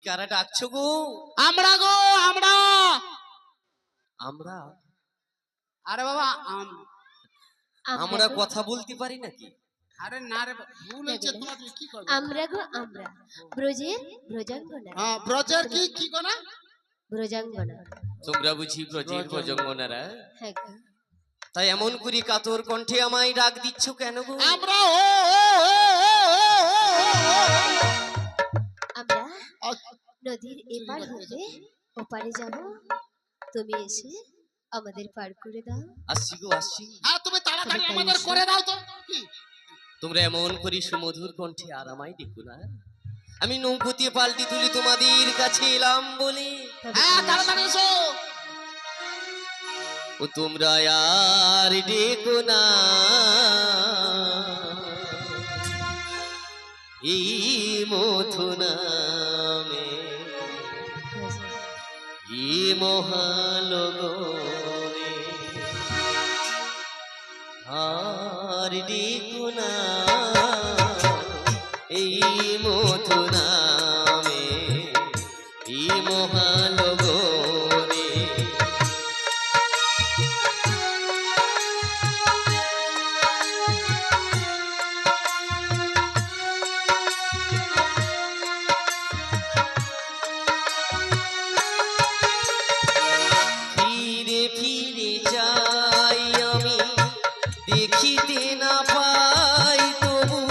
কারা ডাকছো গো? আমরা গো আমরা। আমরা? আরে বাবা আমরা কথা বলতে পারি নাকি? আরে না রে ভুল হচ্ছে তোমার, তুমি কি করবে? আমরা গো আমরা ব্রজের ব্রজাঙ্গনা। হ্যাঁ ব্রজের কি গো না? ব্রজাঙ্গনা। তোমরা বুঝি ব্রজের ভজঙ্গনারা? হ্যাঁ গো। তাই এমন করি কাতর কণ্ঠে আমায় ডাক দিচ্ছ কেন গো? আমরা আমরা নদীর এপার হতে ওপারে যাব, তুমি এসে আমাদের পার করে দাও। আসছি গো আসছি। হ্যাঁ তুমি তাড়াতাড়ি আমাদের করে দাও তো। তোমরা এমন করি সুমধুর কণ্ঠে আর আমায় দেখো না। আমি নৌকোতে পাল্টি তুলি তোমাদের কাছে এলাম বলে। হ্যাঁ তাড়াতাড়ি এসো। ও তোমরা আর ডেকো না এই মধু নামে, এই মহালগনে আর ডেকো না এই মধু নামে, এই মহালগনে। ফিরে ফিরে যাই আমি, দেখিতে না পাই তবু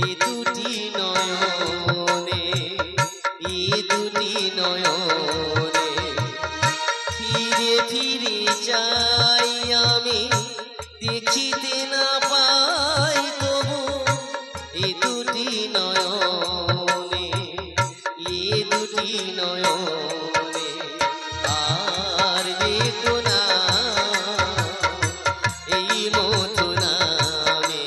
এ দুটি নয়নে, এ দুটি নয়নে। ফিরে ফিরে যাই আমি, দেখিতে না পাই তবু এ দুটি নয়নে, এ দুটি নয়নে। আর দেখো না এই মধু নামে,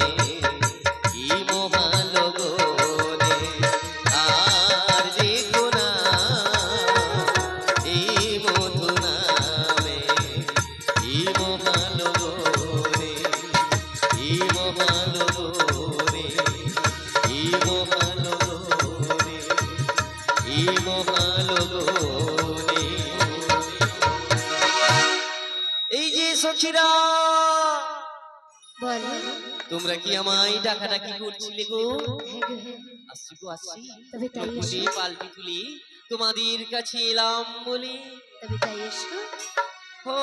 এই মহালগনে। আর দেখো না এই মধু নামে, এই মহালগনে, এই মহালগনে, এই মহালগনে, এই মহালগনে। এই যে সখীরা, বলো। তোমরা কি আমায় ডাকাডাকি করছিলে গো? হ্যাঁ গো হ্যাঁ। আসছি গো আসছি। তবে তাই নৌকোতে এসো, পাল্টি তুলি তোমাদের কাছে এলাম বলে। তবে তাই এসো। ও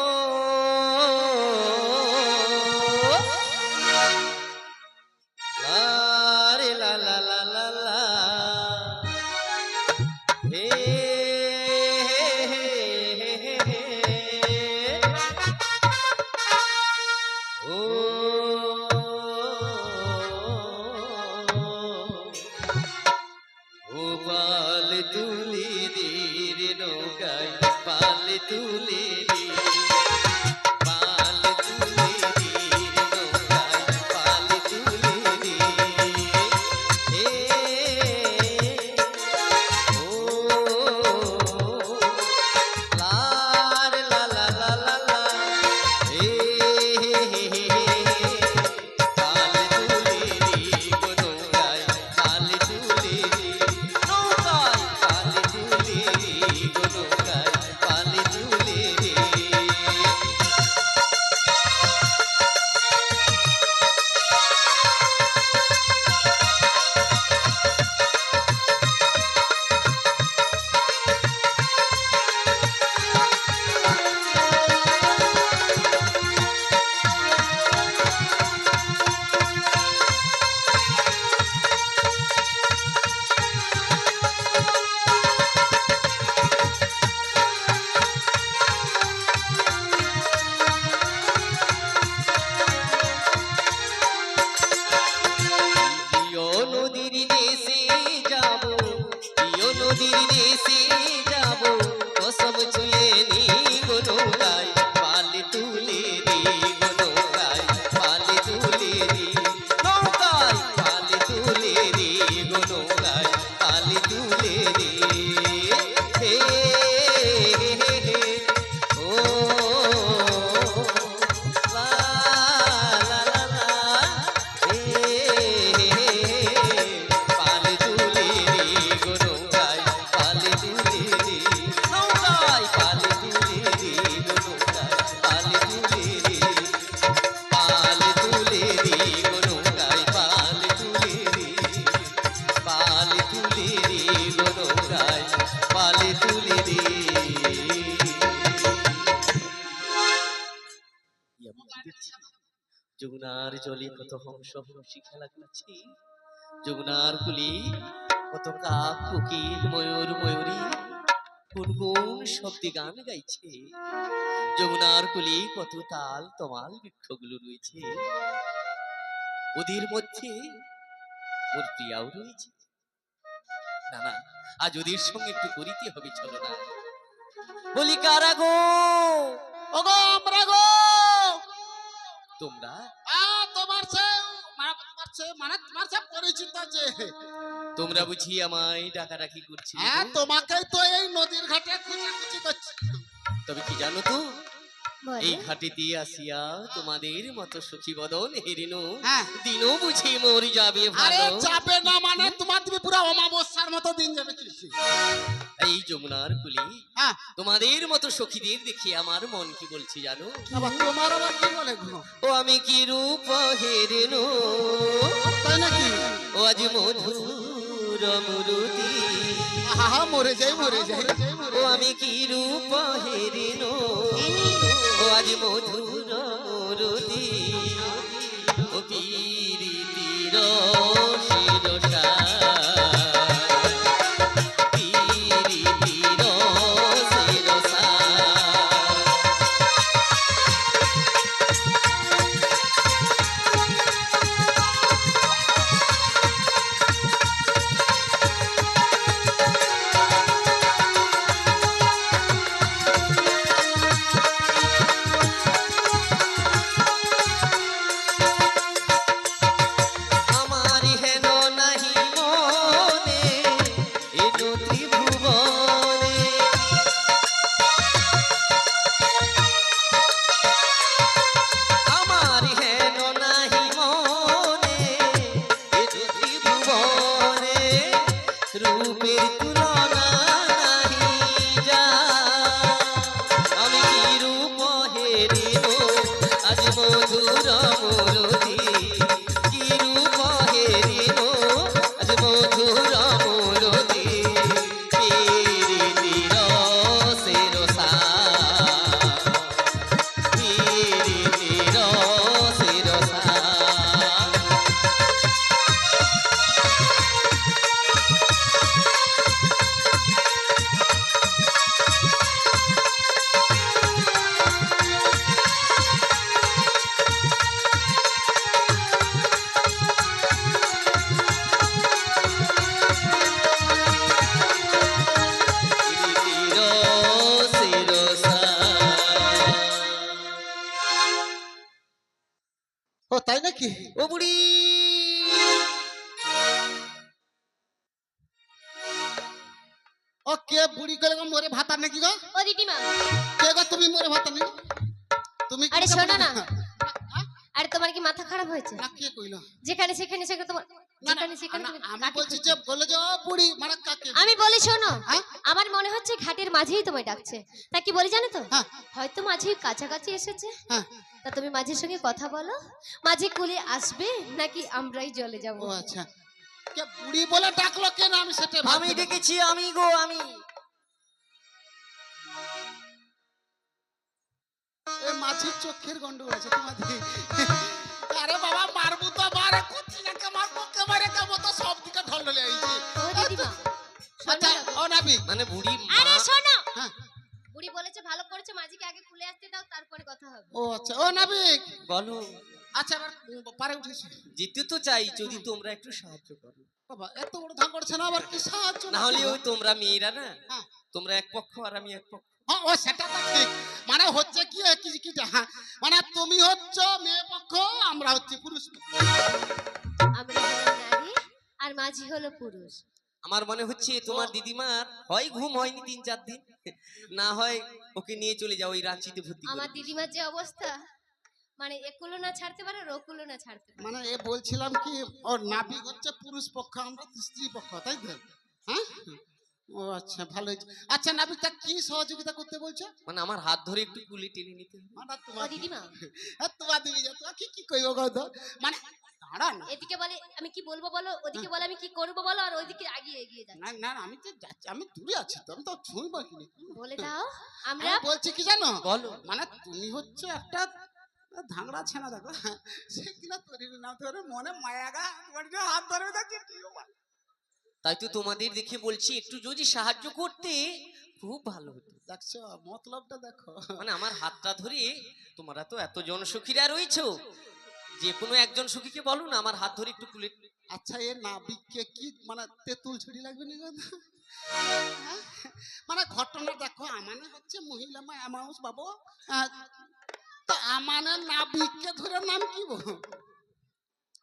লা রে লা লা লা লা লা। হে হে হে হে হে। ও ও পাল তুলে দে রে নৌকায়, পাল তুলে দে, পাল তুলে দে রে নৌকায়, পাল তুলে দে। হে ও লা রে লা লা লা লা লা। হে হে হে হে হে। পাল তুলে দে গো নৌকায়, পাল তুলে দে নৌকায়, পাল তুলে দে গো নৌকায়, পাল তুলে দে। প্রিয় নদীর দেশে যাব, প্রিয় নদীর দেশে যাব, কসম ছুঁয়ে নি গো নৌকায়, পাল তুলে দে গো নৌকায়, পাল তুলে দে নৌকায়, পাল তুলে দে গো নৌকায়, পাল তুলে দে। হে হে হে হে। ও লা লা লা লা। হে হে হে। পাল তুলে দে গো নৌকায়, পাল যমুনার জলে কত হংস হংসী খেলা করছে, যমুনার কুলে কত কাক কোকিল ময়ূর ময়ূরী গুনগুন শব্দে গান গাইছে, যমুনার কুলে কত তাল তমাল বৃক্ষগুলো রয়েছে, ওদের মধ্যে ওর প্রিয়াও রয়েছে। না না, আজ ওদের সঙ্গে একটু করিতে হবে, চলো না। বলি কারা গো? ওগো আমরা গো। তোমরা তোমার সে পরিচিত যে। তোমরা বুঝি আমায় ডাকাডাকি করছি? হ্যাঁ, তোমাকেই তো এই নদীর ঘাটে খুঁজি করছি। তবে কি জানো তো, এই বলো ঘাটে দিয়ে আসিয়া তোমাদের মতো সুখী বদন হেরিনু হ্যাঁ। দিনও বুঝি মরি যাবে আরে ভালো। যাবে না মানে তোমার তুমি পুরো অমাবস্যার মতো দিন যাবে কি? এই যমুনার কুলে হ্যাঁ, তোমাদের মতো সখীদের দেখে আমার মন কি বলছে জানো? আবার তোমার আবার কি বলে গো? ও আমি কি রূপ হেরিনু, তাই নাকি? ও আজ মধুর মুরতি, আহা, মরে যাই। ও আমি কি রূপ হেরিনু, ও আজ মধুর মুরতি, ও পীরিতির শিরসা, পীরিতির শিরসা। আমার হেন নাহি মনে এ ত্রিভুবনে, আমার হেন নাহি মনে এ ত্রিভুবনে, রূপের তুলনা নাহি যা, আমি কি রূপ হেরিনু আজ মধুর মুরতি, কি রূপ হেরিনু আজ মধুর মুরতি, পীরিতির শিরসা, পীরিতির শিরসা। পীরিতির শিরসা। ও তাই নাকি? ও বুড়ি, ও কে বুড়ি করে গো মরে ভাতা নাকি গো? ও দিদিমা, কে গো তুমি মরে ভাতা নাকি? তুমি কি আরে করে শোনো বুড়ি? না। হ্যাঁ? আরে তোমার কি মাথা খারাপ হয়েছে? না, কে কইলো? যেখানে সেখানে তোমার না, যেখানে সেখানে না, তুমি আমি কাকে বলছি খুঁজছো? যে বলে যে ও বুড়ি মানে কাকে? আমি বলি শোনো, হ্যাঁ? আমার মনে হচ্ছে ঘাটের মাঝেই তোমায় ডাকছে। তা কি বলি জানো তো, হ্যাঁ। হয়তো মাঝি কাছাকাছি এসেছে। হ্যাঁ। তা তুমি মাঝির সঙ্গে কথা বলো, মাঝি কুলে আসবে নাকি আমরাই জলে যাব? ও আচ্ছা, কে বুড়ি বলে ডাকলো কেন? আমি সেটা আমি ভাবছি। ডেকেছি, আমি গো আমি। এই মাছির চোখের গন্ডগোল আছে তোমাদের। আরে বাবা, মারবো তো মারে কুচি না কে মারবো কে মারে কে মতো সব দিকে ঢলঢলে আইছে। ও দিদিমা, আচ্ছা, শোনো না। ও নাবি। মানে বুড়ি আরে মা। শোনো, হ্যাঁ। বুড়ি বলেছে ভালো করেছে, মাঝিকে আগে খুলে আসতে দাও, তারপরে কথা হবে। ও আচ্ছা, ও নাবিক। বলো, আচ্ছা, এবার পারে উঠেছে। যেতে তো চাই, যদি তোমরা একটু সাহায্য করো। বাবা এত বড় ধান করছে না, আবার কি সাহায্য? না হলে ওই তোমরা মেয়েরা না, হ্যাঁ। তোমরা এক পক্ষ আর আমি এক পক্ষ। হ্যাঁ, ও সেটা তো ঠিক। মানে হচ্ছে কি হ্যাঁ, মানে তুমি হচ্ছ মেয়ে পক্ষ, আমরা হচ্ছে পুরুষ পক্ষ। আমরা হলো নারী আর মাঝি হলো পুরুষ। আমার মনে হচ্ছে তোমার দিদিমার হয় ঘুম হয়নি 3-4 দিন, না হয় ওকে নিয়ে চলে যাও ওই রাঁচিতে ভর্তি আমার করে। দিদিমার যে অবস্থা, মানে একুলো না ছাড়তে পারে আর ওকুলো না ছাড়তে পারে। মানে এ বলছিলাম কি, ওর নাবিক হচ্ছে পুরুষ পক্ষ, আমরা তো স্ত্রী পক্ষ, তাই তো? হ্যাঁ। ও আচ্ছা, ভালো হয়েছে। আচ্ছা নাবিক, তা কি সহযোগিতা করতে বলছো? মানে আমার হাত ধরে একটু কুলি টেনে নিতে হবে। মানে ও তোমার দিদিমা, তোমার দিবি যা, তোমার কি কইব কত? মানে দাঁড়া না। এদিকে বলে আমি কি বলবো বলো, ওদিকে বলে আমি কি করবো বলো, আর ওইদিকে এগিয়ে যাচ্ছে। না না না, আমি তো যাচ্ছি, আমি দূরে আছি তো, আমি তো ছুঁইব কি? বলে দাও, আমরা আমি বলছি কি জানো, বলো। মানে তুমি হচ্ছে একটা ধাংড়া ছেনা দেখো, সে কিনা তৈরি না তোর মনে মায়াগা তোমার যে হাত ধরে দেখছি তাই তো তোমাদের দেখে বলছি একটু যদি সাহায্য করতে খুব ভালো হতো। দেখছো মতলবটা দেখো। মানে আমার হাতটা ধরে, তোমরা তো এত জনসখীরা রয়েছো, যে কোনো একজন সখীকে বলো না আমার হাত ধরে একটু তুলে। আচ্ছা এ নাবিককে কি মানে তেঁতুল ছুরি লাগবে নি গো? হ্যাঁ? মানে ঘটনা দেখো, আমানে হচ্ছে মহিলা মানুষ বাবু, তো আমানের নাবিককে ধরে নাম কি বো?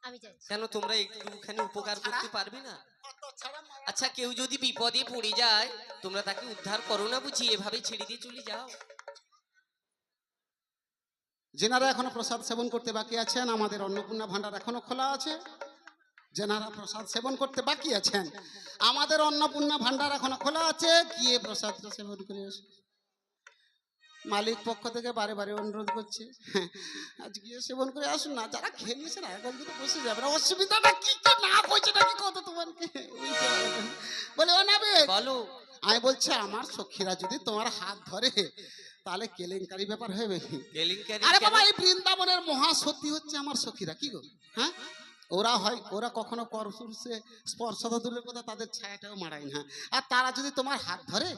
আমি যাচ্ছি। কেন তোমরা একটুখানি উপকার করতে পারবে না? কত ছাড়া মারা- আচ্ছা কেউ যদি বিপদে পড়ে যায় তোমরা তাকে উদ্ধার করো না বুঝি, এভাবে ছেড়ে দিয়ে চলে যাও? যেনারা এখনো প্রসাদ সেবন করতে বাকি আছেন, আমাদের অন্নপূর্ণা ভান্ডার এখনো খোলা আছে। যেনারা প্রসাদ সেবন করতে বাকি আছেন, আমাদের অন্নপূর্ণা ভান্ডার এখনো খোলা আছে, গিয়ে প্রসাদটা সেবন করে আসুন। মালিক পক্ষ থেকে বারে বারে অনুরোধ করছে, আজ গিয়ে সেবন করে আসুন না। যারা খেয়ে নিয়েছেন এখন কিন্তু বসে যাবে না, অসুবিধাটা কি কি না কইছে নাকি কত তোমাকে বলে ও নাবে। বলো। আমি বলছি আমার সখীরা যদি তোমার হাত ধরে তাহলে কেলেঙ্কারি ব্যাপার হবে। কেলেঙ্কারি আরে কেন? বাবা এই বৃন্দাবনের মহা সত্যি হচ্ছে আমার সখীরা, কি গো? হ্যাঁ, ওরা হয় ওরা কখনো পরশুরসে স্পর্শ তো দূরের কথা, তাদের ছায়াটাও মারায় না। আর তারা যদি তোমার হাত ধরে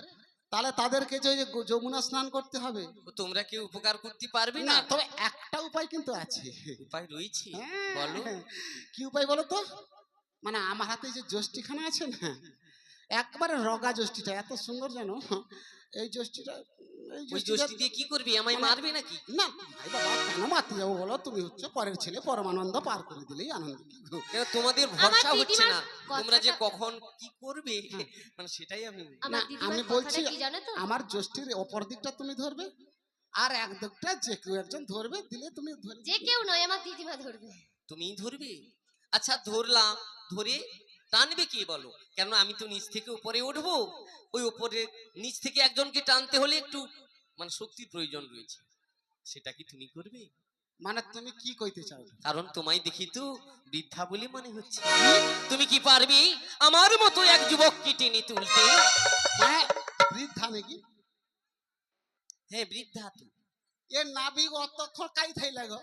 তাহলে তাদেরকে যে ওই যে যমুনা স্নান করতে হবে তোমরা কেউ উপকার করতে পারবে না। না? তবে একটা উপায় কিন্তু আছে। উপায় রয়েছে, হ্যাঁ, বলো। কি উপায় বলো তো? মানে আমার হাতে যে যষ্টিখানা আছে না, একবারে রগা যষ্টিটা এত সুন্দর জানো, এই যষ্টিটা ওই যষ্টি দিয়ে কি করবি? আমায় মানে- মারবে নাকি? না ভাই বাবা কেন মারতে যাবো বলো? তুমি হচ্ছে পরের ছেলে, পরমানন্দ পার করে দিলেই আনন্দ। কি গো? কেন তোমাদের ভরসা আমার হচ্ছে না? দিদিমার তোমরা যে কথাটা- কখন কি করবে মানে সেটাই আমি আমার না, দিদিমার আমি কথাটা বলছি কি জানো তো? আমার যষ্টির অপর দিকটা তুমি ধরবে, আর এক দিকটা যে কেউ একজন ধরবে, দিলে তুমি ধরে যে কেউ নয়, আমার দিদিমা ধরবে। তুমিই ধরবে? আচ্ছা ধরলাম, ধরে টানবে কে বলো? কেন আমি তো নিচ থেকে উপরে উঠবো, ওই উপরে নিচ থেকে একজনকে টানতে হলে একটু মানে শক্তির প্রয়োজন রয়েছে, সেটা কি তুমি করবে? মানে তুমি কি কইতে চাও? কারণ তোমায় দেখি তো বৃদ্ধা বলে মনে হচ্ছে। তুমি কি পারবে আমার মতো এক যুবককে টেনে তুলতে? মানে বৃদ্ধা নাকি? হ্যাঁ বৃদ্ধা তো। এ নাবি অত খকাই থাই লাগো,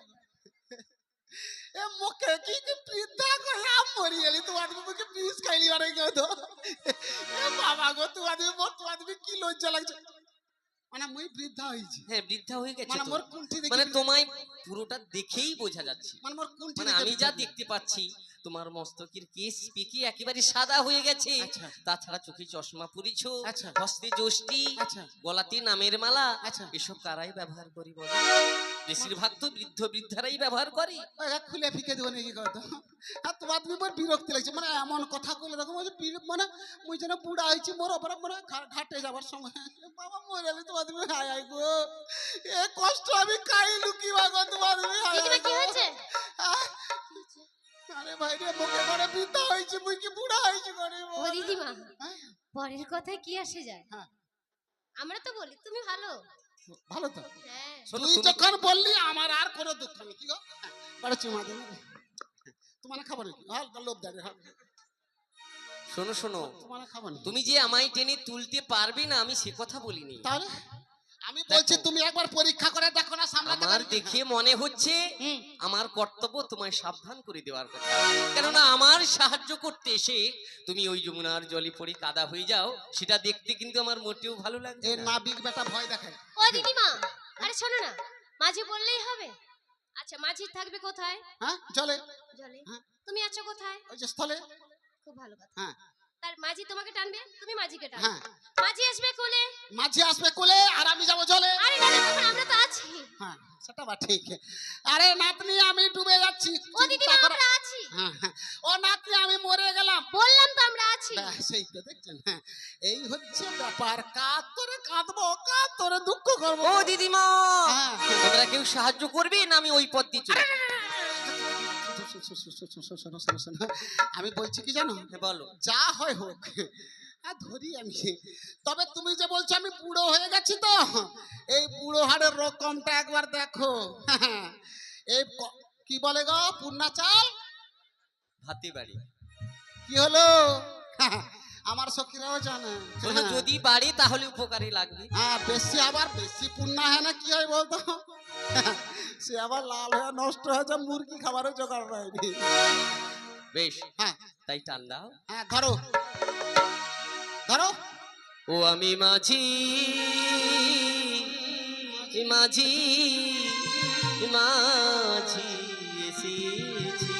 এ মুখে কি কি বৃদ্ধা কই আম মরি গেলি, তো আদমি মুখে বিষ খাইলি আরে গো তো। এ বাবা গো, তো আদমি কি লজ্জা লাগছে। মানে মুই বৃদ্ধা হইছি, হ্যাঁ বৃদ্ধা হয়ে গেছে মানে তো। মোর কুণ্ঠি দেখি, মানে তোমায় পুরোটা দেখেই বোঝা যাচ্ছে। মানে মোর কুণ্ঠি মানে দেখে আমি বৃদ্ধা যা দেখতে পাচ্ছি তোমার মস্তকের কেশ পেকে একেবারে সাদা হয়ে গেছে। আচ্ছা। তাছাড়া চোখে চশমা পরিছো, আচ্ছা। হস্তে যষ্টি, আচ্ছা। গলাতে নামের মালা, আচ্ছা। এসব কারাই ব্যবহার করে বলো? বেশিরভাগ তো বৃদ্ধ বৃদ্ধারাই ব্যবহার করে। ওই খুলে ফিকে দিব নাকি কত? আর তোমার তুমি মোর বিরক্তি লাগছে, মানে এমন কথা কইলে দেখো মানে মুই যেন বুড়া হইছি, মোর ওপরে মানে ঘাটে যাবার সময় বাবা মরে গেলি, তোমার তুমি হাই হাই গো, এ কষ্ট আমি কাই লুকিবা গো, তোমার তুমি হাই দিদিমা হাই কি গো। হয়েছে? আহ, আরে ভাই রে, মুখে করে বৃদ্ধা হইছি, মুই কি বুড়া হইছি করে? ও দিদিমা, হ্যাঁ, পরের কথায় কি আসে যায়? হ্যাঁ। আমরা তো বলি তুমি ভালো। ভালো তো? হ্যাঁ। শোনো, তুই তুমি- যখন বললি আমার আর কোনো দুঃখ নেই, কি গো? বড় চুমা দিন তোমার খাবার কি হাল লোভ দেয়, হ্যাঁ শোনো শোনো, তোমার খাবার নেই। তুমি যে আমায় টেনে তুলতে পারবে না আমি সে কথা বলিনি। তাহলে আমি বলছি দেখো। তুমি একবার পরীক্ষা করে দেখো না, সামলাতে আমার পারবে? দেখে মনে হচ্ছে হুম। আমার কর্তব্য তোমায় সাবধান করে দেওয়ার কথা। কেননা আমার সাহায্য করতে এসে তুমি ওই যমুনার জলে পড়ে কাদা হয়ে যাও, সেটা দেখতে কিন্তু আমার মোটেও ভালো লাগবে এই না। নাবিক বেটা ভয় দেখায়। ও দিদিমা, আরে শোনো না, মাঝি বললেই হবে? আচ্ছা মাঝি থাকবে কোথায়? হ্যাঁ জলে, জলে। হ্যাঁ। তুমি আছো কোথায়? ওই যে স্থলে। খুব ভালো কথা। হ্যাঁ তার মাঝি তোমাকে টানবে, তুমি মাঝিকে টানবে। হ্যাঁ, মাঝি আসবে কোলে, মাঝি আসবে কোলে আর আমি যাবো জলে। আরে না না, তখন আমরা তো আছি। হ্যাঁ সেটা বা ঠিক। আরে নাতনি আমি ডুবে যাচ্ছি, ও দিদিমা চিন্তা করো- আমরা আছি। হ্যাঁ হ্যাঁ, ও নাতনি আমি মরে গেলাম। বললাম তো আমরা আছি। সেই তো দেখছেন, হ্যাঁ এই হচ্ছে ব্যাপার, কার তোরে কাঁদবো, কার তোরে দুঃখ করবো। ও দিদিমা, হ্যাঁ। তোমরা কেউ সাহায্য করবে না আমি ওই পথ দিয়ে চলে যাবো? আমি বলছি কি জানো, হ্যাঁ, বলো। যা হয় হোক, ধরি আমি। তবে তুমি যে বলছো আমি বুড়ো হয়ে গেছি, তো এই বুড়ো হাড়ের রকমটা একবার দেখো। এই কি বলে গো, পূর্ণা চাল ভাতে বাড়ি। কি হলো? আমার সখীরাও জানে। শোনো, যদি বাড়ি তাহলে উপকারে লাগবে। হ্যাঁ বেশি, আবার বেশি পূর্ণা হয় না কি হয় বলতো? সে আবার লাল হয়ে নষ্ট হয়েছে, মুরগি খাবারও জোগাড় হয়নি। বেশ, হ্যাঁ তাই টান দাও। হ্যাঁ, ধরো ধরো। ও আমি মাঝি, মাঝি, মাঝি এসেছি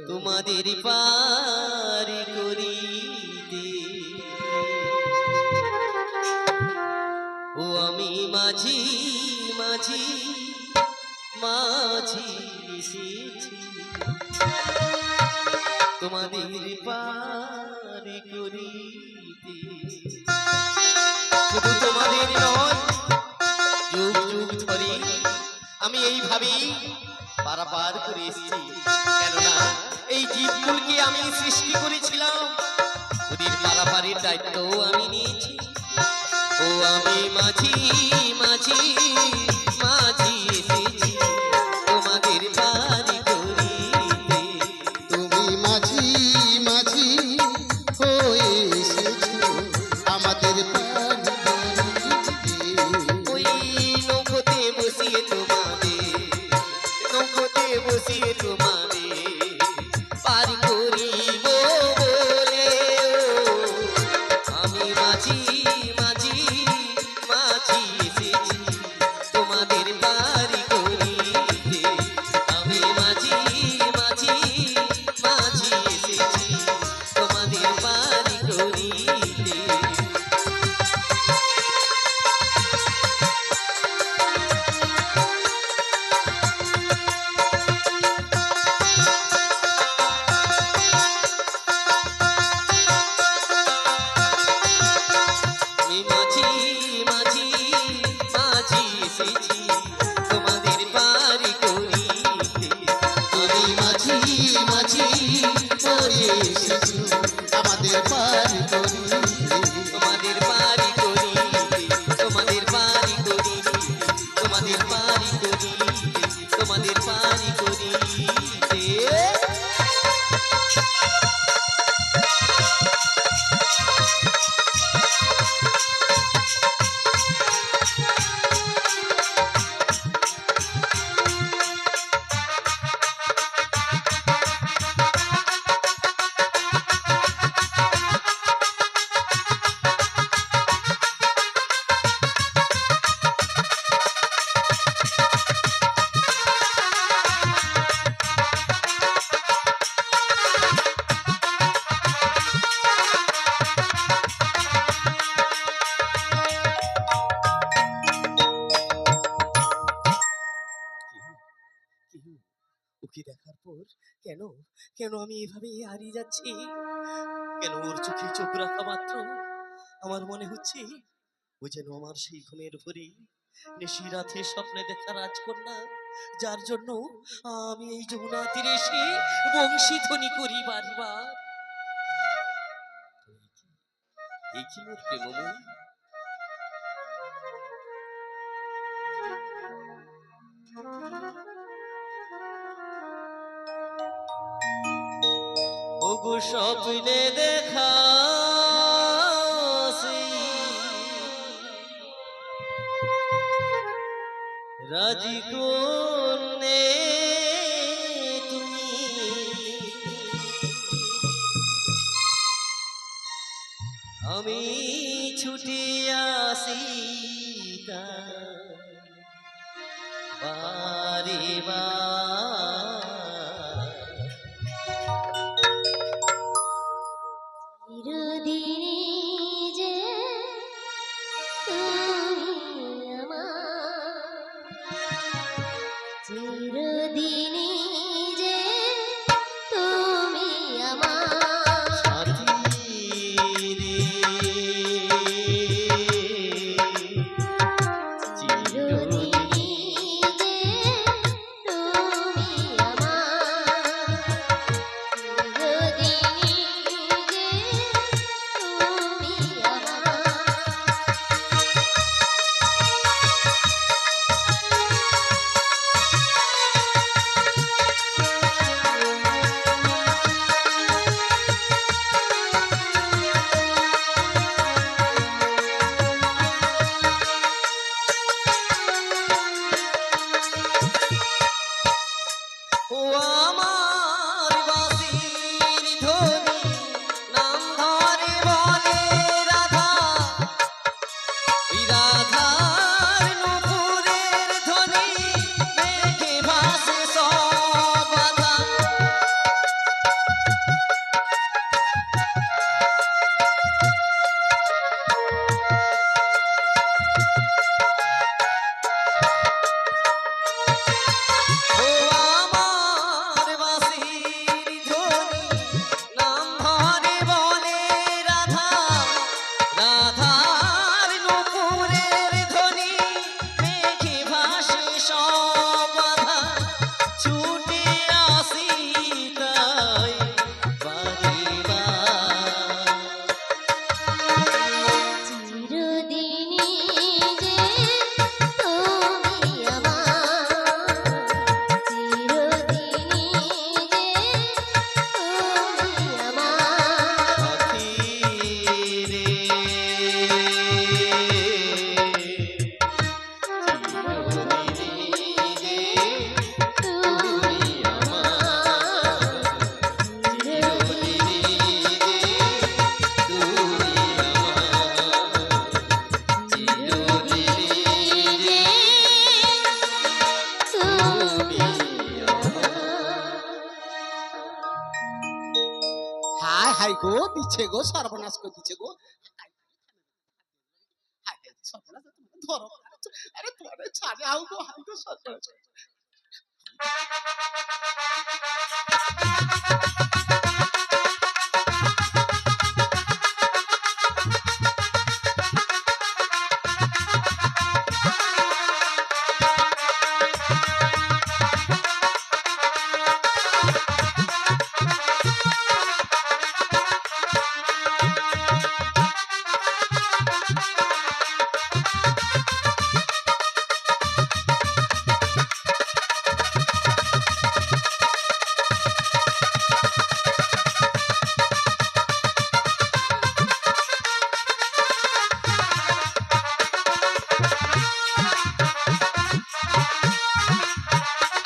তোমাদের পারি করিতে। ও আমি মাঝি, মাঝি, মাঝি এসেছি তোমাদের পারি করিতে। শুধু তোমাদের নয়, যুগ যুগ ধরে আমি এইভাবেই পারাপার করে এসেছি। কেননা এই জীবগুলোকে আমি সৃষ্টি করেছিলাম, ওদের পারাপারের দায়িত্ব আমি নিয়েছি। ও আমি মাঝি, মাঝি, মাঝি এসেছি তোমাদের পারি করিতে। তুমি মাঝি মাঝি হয়ে এসেছো আমাদের পারি করিতে। ওই নৌকোতে বসিয়ে তোমাদের, নৌকোতে বসিয়ে তোমাদের পারি করিব বলে। আমি মাঝি, মাঝি, মাঝি এসেছি তোমাদের পারি করিতে। আমি মাঝি, মাঝি, মাঝি এসেছি তোমাদের পারি করিতে। আমি মাঝি, মাঝি, মাঝি এসেছি তোমাদের পারি করিতে। তুমি মাঝি মাঝি হয়ে এসেছো আমাদের পারি করিতে। তোমাদের পারি করিতে, তোমাদের পারি করিতে, তোমাদের পারি করিতে, তোমাদের পারি করিতে। ওকে দেখার পর কেন কেন আমি এভাবে হারিয়ে যাচ্ছি? কেন ওর চোখে চোখ রাখা মাত্র আমার মনে হচ্ছে ও যেন আমার সেই ঘুমের ভরে নিশি রাতে স্বপ্নে দেখা রাজকন্যা, যার জন্য আমি এই যমুনা তীরে এসে বংশী ধ্বনি করি বারবার। এই কি মোর প্রেমময়ী? ওগো স্বপ্নে দেখা সেই রাজি কন্যে তুমি, আমি ছুটে আসি বারে চিরদিনই যে তুমি আমার, চিরদিনই যে তুমি আমার। সাথী রে, চিরদিন চিরদিনই যে তুমি দিচ্ছে গো, সর্বনাশ করে দিচ্ছে গো। হায় হায়, সর্বনাশ, ধরো। আরে তোরে ছাড়াও গো, হায় গো, সর্বনাশ।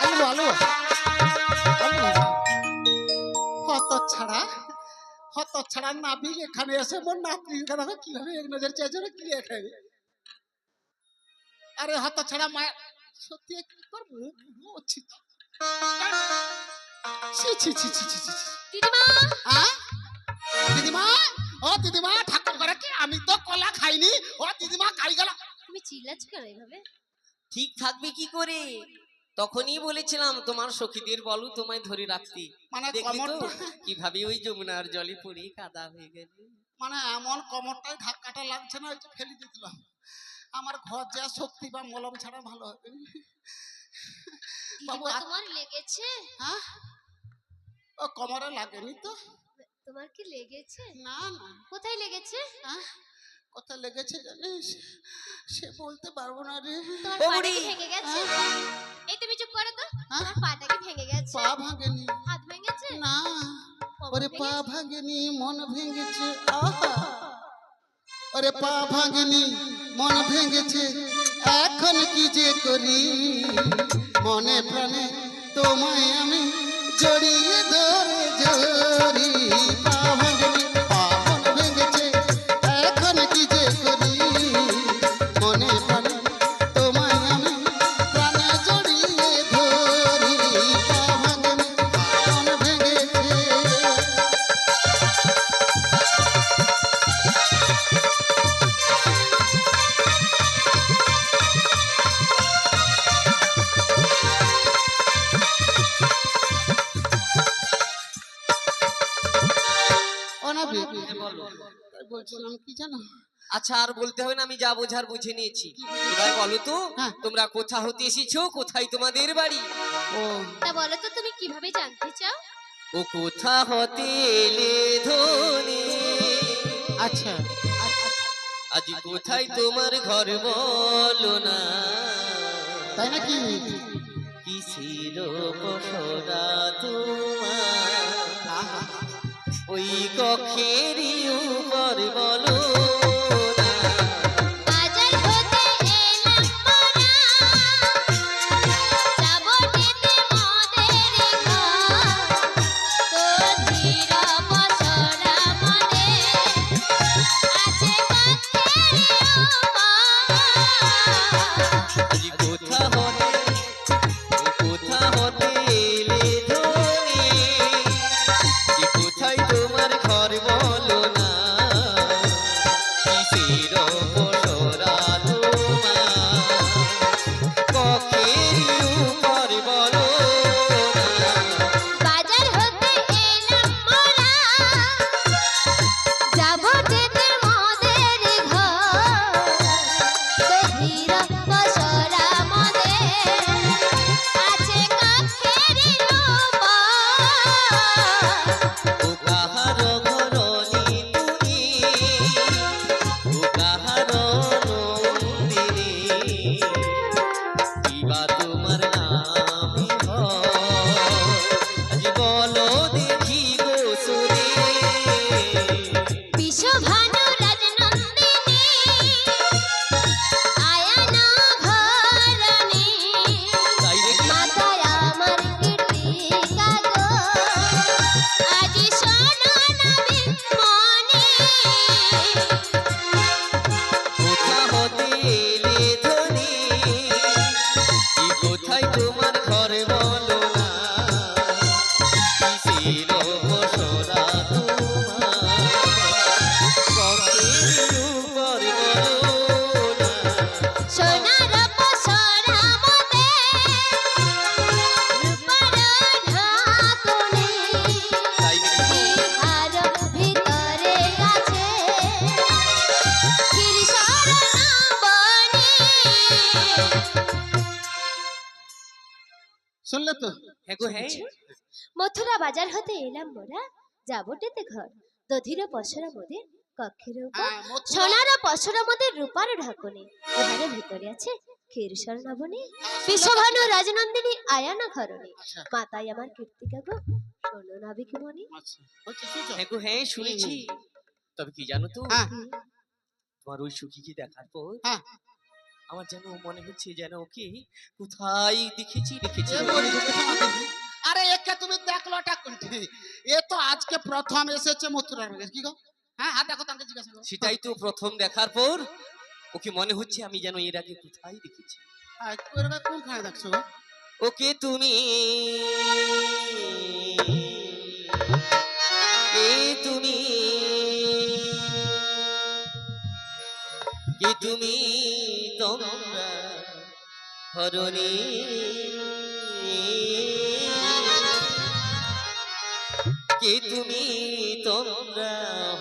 আলু আলু হত ছাড়া, হত ছাড়া নাবিক এখানে এসে মোর নাতনি কিভাবে এক নজর চেয়ে কি খাবে। আরে হত ছাড়া মায়া, সত্যি তোর মুখ পুরো অচ্ছিত। ছি ছি ছি ছি ছি ছি। দিদিমা, হ্যাঁ দিদিমা, ও দিদিমা, ঠাকুর ঘরে কি আমি তো কলা খাইনি। ও দিদিমা খাই গেল। তুমি চিল্লাচ্ছ কেন এইভাবে? ঠিক থাকবে কি করে? তখনই বলেছিলাম তোমার সখীদের বলো তোমায় ধরে রাখতে। মানে দেখলি তো কমরটা, কিভাবে ওই যমুনার জলে পড়ে কাদা হয়ে গেল। মানে এমন কমরটাই ধাক্কাটা লাগছে না, ওই যে ফেলে দিয়েছিলাম। আমার ঘর যা শক্তি বা মলম ছাড়া ভালো হবে। বাবু, দিদিমা, তোমার লেগেছে? হ্যাঁ, ও কোমরে লাগেনি তো। তোমার কি লেগেছে? না না, কোথায় লেগেছে? হ্যাঁ, কোথায় লেগেছে জানিস? সে বলতে পারবো না রে। তোমার ও পাটা বুড়ি। কি ভেঙে গেছে? এই তুমি চুপ করো তো। হ্যাঁ? তোমার পাটা কি ভেঙে গেছে? পা ভাঙেনি। হাত ভেঙেছে? না, কোমর ওরে পা ভেঙেছে? ভাঙেনি, মন ভেঙেছে। আহা, ওরে পা ভাঙেনি, মন ভেঙেছে। এখন কি যে করি, মনে প্রাণে তোমায় আমি জড়িয়ে ধরে জড়ি। পা ভাঙেনি, পা মন ভেঙেছে। এখন কি যে করি, মনে প্রাণে তোমায় আমি প্রাণে জড়িয়ে ধরি। পা ভাঙেনি, মন ভেঙেছে। ও না বেবি, হ্যাঁ, বলো। তাই বলছিলাম কি জানো, আচ্ছা, আর বলতে হবে না, আমি যা বোঝার বুঝে নিয়েছি। এবার বলো তো হ্যাঁ। তোমরা কোথা হতে এসেছো, কোথায় তোমাদের বাড়ি? ও তা বলো তো, তুমি কিভাবে জানতে চাও? ও কোথা হতে এলে ধনে, আচ্ছা, আজ কোথায় তোমার ঘর বলো না। তাই নাকি? কিসের পসরা তোমার, ওই কক্ষেরই উপর বলো না। বাজার হতে এলাম মোরা, যাবো খেতে মদের ঘর। তোর ধীর পসরা মনে আছে কক্ষের উপর। আজ কোথা হতে, কোথা হতে এলে ধনে, যে কোথায় তোমার ঘর বলো না। শুনলে তো? হ্যাঁ গো হ্যাঁ। মথুরা বাজার হতে এলাম মোরা, যাব টেতে ঘর। দধির পসরা মোদের কক্ষের উপর, হ্যাঁ, মথুরা- সোনার পসরা মোদের রূপার ঢাকনে। ইহার ভিতরে আছে ক্ষীরসর নবনী, বিশ্বভানু রাজনন্দিনী আয়ানা ঘরণী। আচ্ছা, মাতাই আমার কীর্তিকা গো, শোনো নাবিক মনি। আচ্ছা, হচ্ছে, শুনছো? হ্যাঁ গো হ্যাঁ শুনেছি। তবে কি জানো তো, হ্যাঁ, তোমার ওই সখীকে দেখার পর হ্যাঁ। আমার যেন মনে হচ্ছে যেন ওকে কোথায় দেখেছি দেখেছি। এ বলি তো দেখো না দেখি। আরে একে তুমি দেখলোটা কোনটি? এ তো আজকে প্রথম এসেছে মথুরার বাজার। কি গো? হ্যাঁ, হাত দেখো তাকে জিজ্ঞাসা করো। সেটাই তো প্রথম দেখার পর ওকে মনে হচ্ছে আমি যেন এর আগে কোথায় দেখেছি। হ্যাঁ, কোনখানে কোনখানে দেখছো গো? ওকে তুমি কে তুমি কে তুমি তোমরা হরণী কে তুমি তোমরা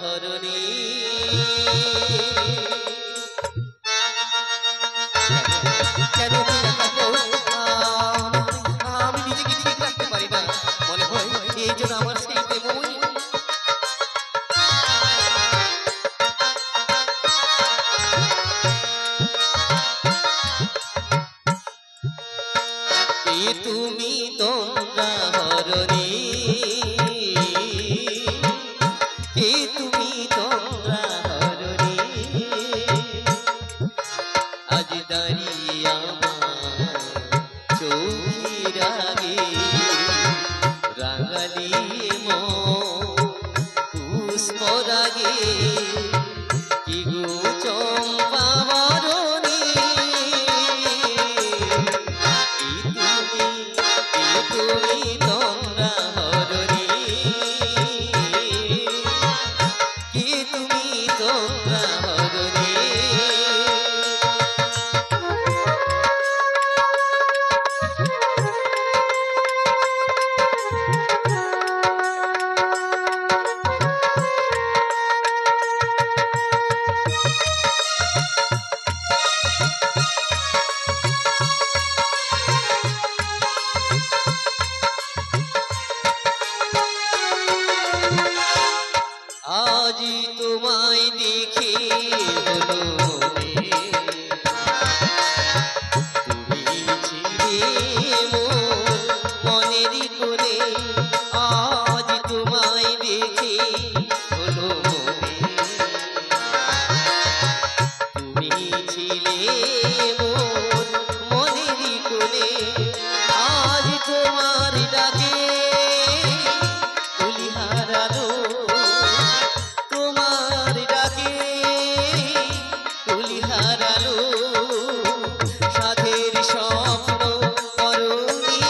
হরণী কেন তুমি থাকো? আমি নিজেকে ঠিক রাখতে পারি না, মনে হয় এই জন্য আমার সেই প্রেমই। কে তুমি তোমরা হরণী কে তুমি তোমরা হরণী আজ দাঁড়িয়ে আমার চোখের আগে রাঙালিয়ে পুষ্প রাগে কি গো চম্পা বরণী তুমি তোমরা হরণী কি তুমি তোমরা হরণী আজি তোমায় দেখে হলো মনে, তুমি ছিলে মনেরই কোণে। আজ তোমায় দেখে হলো মনে, তুমি ছিলে মনেরই কোণে। আজ তোমার ডাকে তুলি হারালো, তোমার ডাকে তুলি হারালো সাধের স্বপ্ন তরুণী,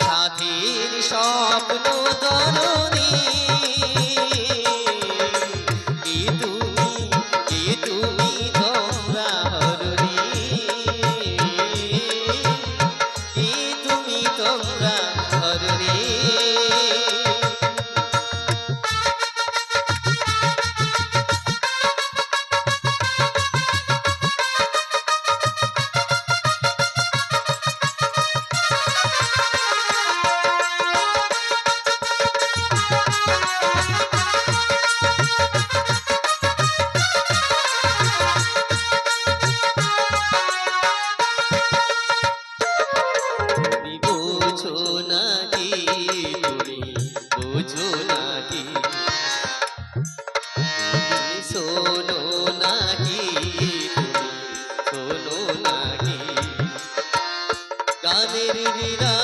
সাধের স্বপ্ন তরুণী। কে তুমি তোমরা হরণী কে তুমি তোমরা হরণী তুমি বোঝো নাকি তুমি বোঝো নাকি তুমি শোনো নাকি তুমি শোনো নাকি গানের বিরা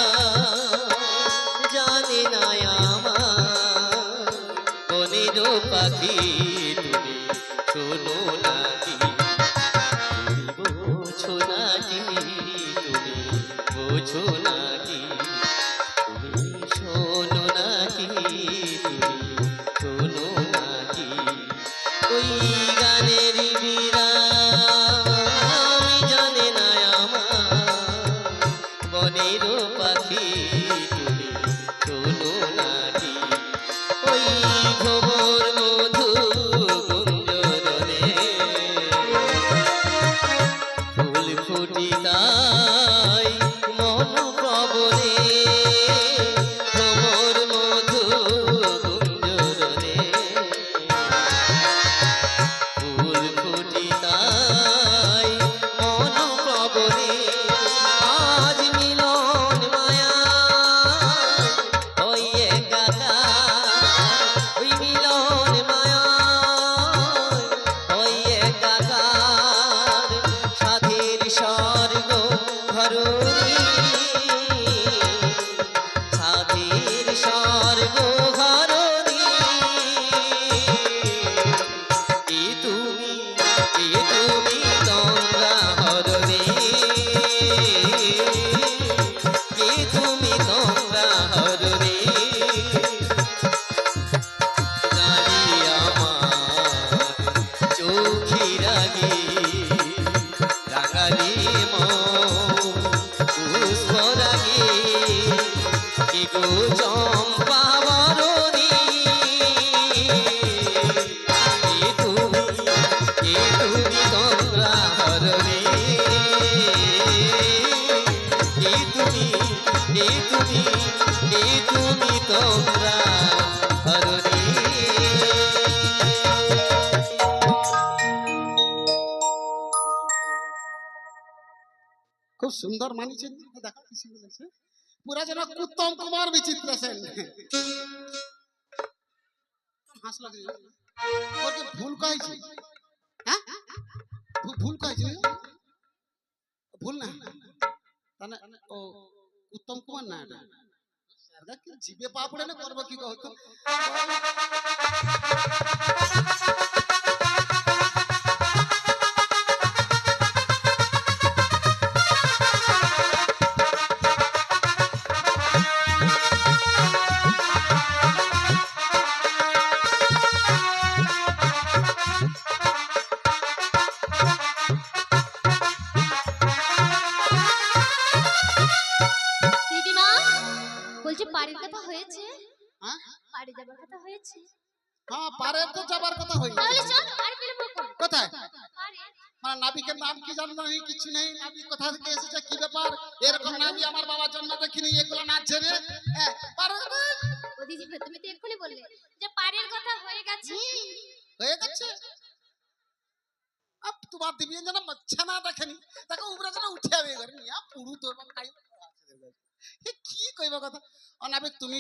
জানে না আমার বনের পাখি তুমি শোনো নাকি তুমি বোঝো নাকি তুমি বোঝো নাকি তুমি শোনো নাকি তুমি শোনো নাকি ওই গানের বিরাম জানে না আমার বনের পাখি তুমি শোনো নাকি ওই ভ্রমর মধু গুঞ্জরণে ফুল ফুটি তাই তোমরা হরণী। খুব সুন্দর মানিছে, দেখো কি সুন্দর লাগছে, পুরা যেন উত্তম কুমার বিচিত্র সেন। হাসলো কি? ওর কি ভুল কইছি? হ্যাঁ, ভুল কইছি? ভুল না, তাহলে ও উত্তম কুমার না, এটা স্যারদা কি জিবে পা পড়ে না, করবো কি কহতো। দিদিমা বলছি বাড়ির কথা হয়েছে, হ্যাঁ বাড়ি যাবার কথা হয়েছে, হ্যাঁ, পারে তো যাবার কথা হই। তাহলে চল আর বিলম্ব করো কোথায়? পারে। মানে নাবিকের নাম কি জানো না, কিছু নেই, নাবিক কোথা থেকে এসেছে, কি ব্যাপার, এরকম নাবি আমার বাবার জন্ম দেখিনি, এগুলো না ছেড়ে পারে ও দিদিমা তুমি তো এক্ষুনি বললে যে পাড়ের কথা হয়ে গেছে। হয়ে গেছে। আপ তোমার দিবিয়েন যেন ছানা দেখেনি, তাকে উপরে যেন উঠে আবে করে নিয়া পুরু তোর বাপ খাই। কি কইবা কথা, ও নাবিক তুমি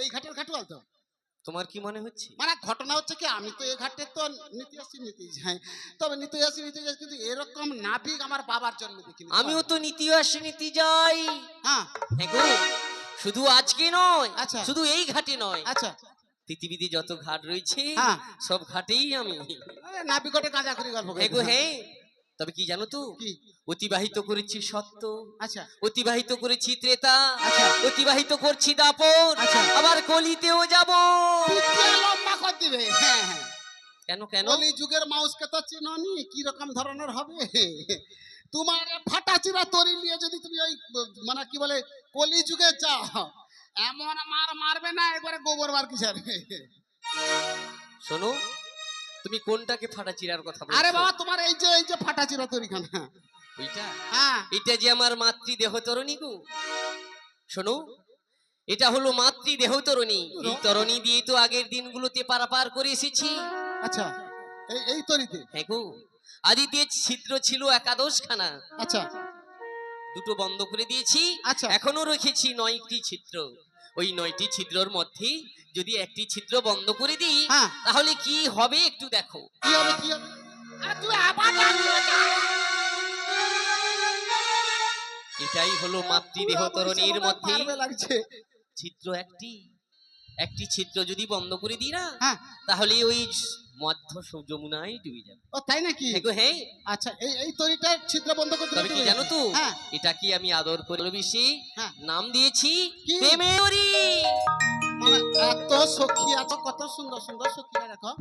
এই ঘাটের ঘাটুয়াল তো? তোমার কি মনে হচ্ছে? মানে ঘটনা হচ্ছে কি, আমি তো এই ঘাটে তো নিতে যাই, তবে নিতে আসি কিন্তু এরকম নাবিক আমার বাবার জন্ম দেখিনি। আমিও তো নীতি আসি নীতি যাই। হ্যাঁ হ্যাঁ গো, শুধু আজকে নয়, আচ্ছা। শুধু এই ঘাটে নয়, আচ্ছা, পৃথিবীতে যত ঘাট রয়েছে হ্যাঁ। সব ঘাটেই আমি। নাবিকটে কাঁচা করি গল্প হ্যাঁ গো হ্যাঁ, তবে কি জানো তো, কি? অতিবাহিত করেছি সত্য, আচ্ছা অতিবাহিত করেছি ত্রেতা, আচ্ছা। অতিবাহিত করছি দাপর, আচ্ছা। আবার কলিতেও যাব। লম্বা করে দিবে। হ্যাঁ হ্যাঁ, কেন কেন? কলি যুগের মাউসকে তো চিননি, কি রকম ধরনের হবে। তোমার ফাটা চিরা তরি নিয়ে যদি তুমি ওই মানে কি বলে কলি যুগে যাও, এমন মার মারবে না একবারে গোবর বার কিসের। শোনো, তুমি কোনটাকে ফাটা চিরার কথা বলছো? আরে বাবা, তোমার এই যে ফাটা চিরা তরি খান। ওইটা? হ্যাঁ এটা যে আমার মাতৃদেহ তরণী গো। শোনো, এটা হলো মাতৃদেহ তরণী। এই তরণী দিয়ে তো আগের দিনগুলোতে পারাপার করে এসেছি। আচ্ছা, এই তরিতে। হ্যাঁ গো, আদিতে ছিদ্র ছিল 11 খানা, আচ্ছা দুটো বন্ধ করে দিয়েছি, আচ্ছা। এখনো রেখেছি 9টি ছিদ্র। ওই 9টি ছিদ্রর মধ্যে যদি একটি ছিদ্র বন্ধ করে দিই, হ্যাঁ। তাহলে কি হবে একটু দেখো। কি হবে কি হবে? আরে তুই আবার ডাকবি না। এটাই হলো মাতৃদেহ তরণীর মধ্যে মারবে লাগছে। ছিদ্র একটি ছিদ্র যদি বন্ধ করে দিই না, হ্যাঁ, তাহলে ওই মধ্য যমুনায় ডুবে যাবে। ও তাই নাকি? হ্যাঁ গো হ্যাঁ, আচ্ছা, এই তরিটার ছিদ্র বন্ধ করতে তবে কি জানো তো, হ্যাঁ এটা কি আমি আদর করে বেশি হ্যাঁ। নাম দিয়েছি কি? প্রেমের তরী। মানে এত সখী আছে, কত সুন্দর সুন্দর সখীরা, দেখো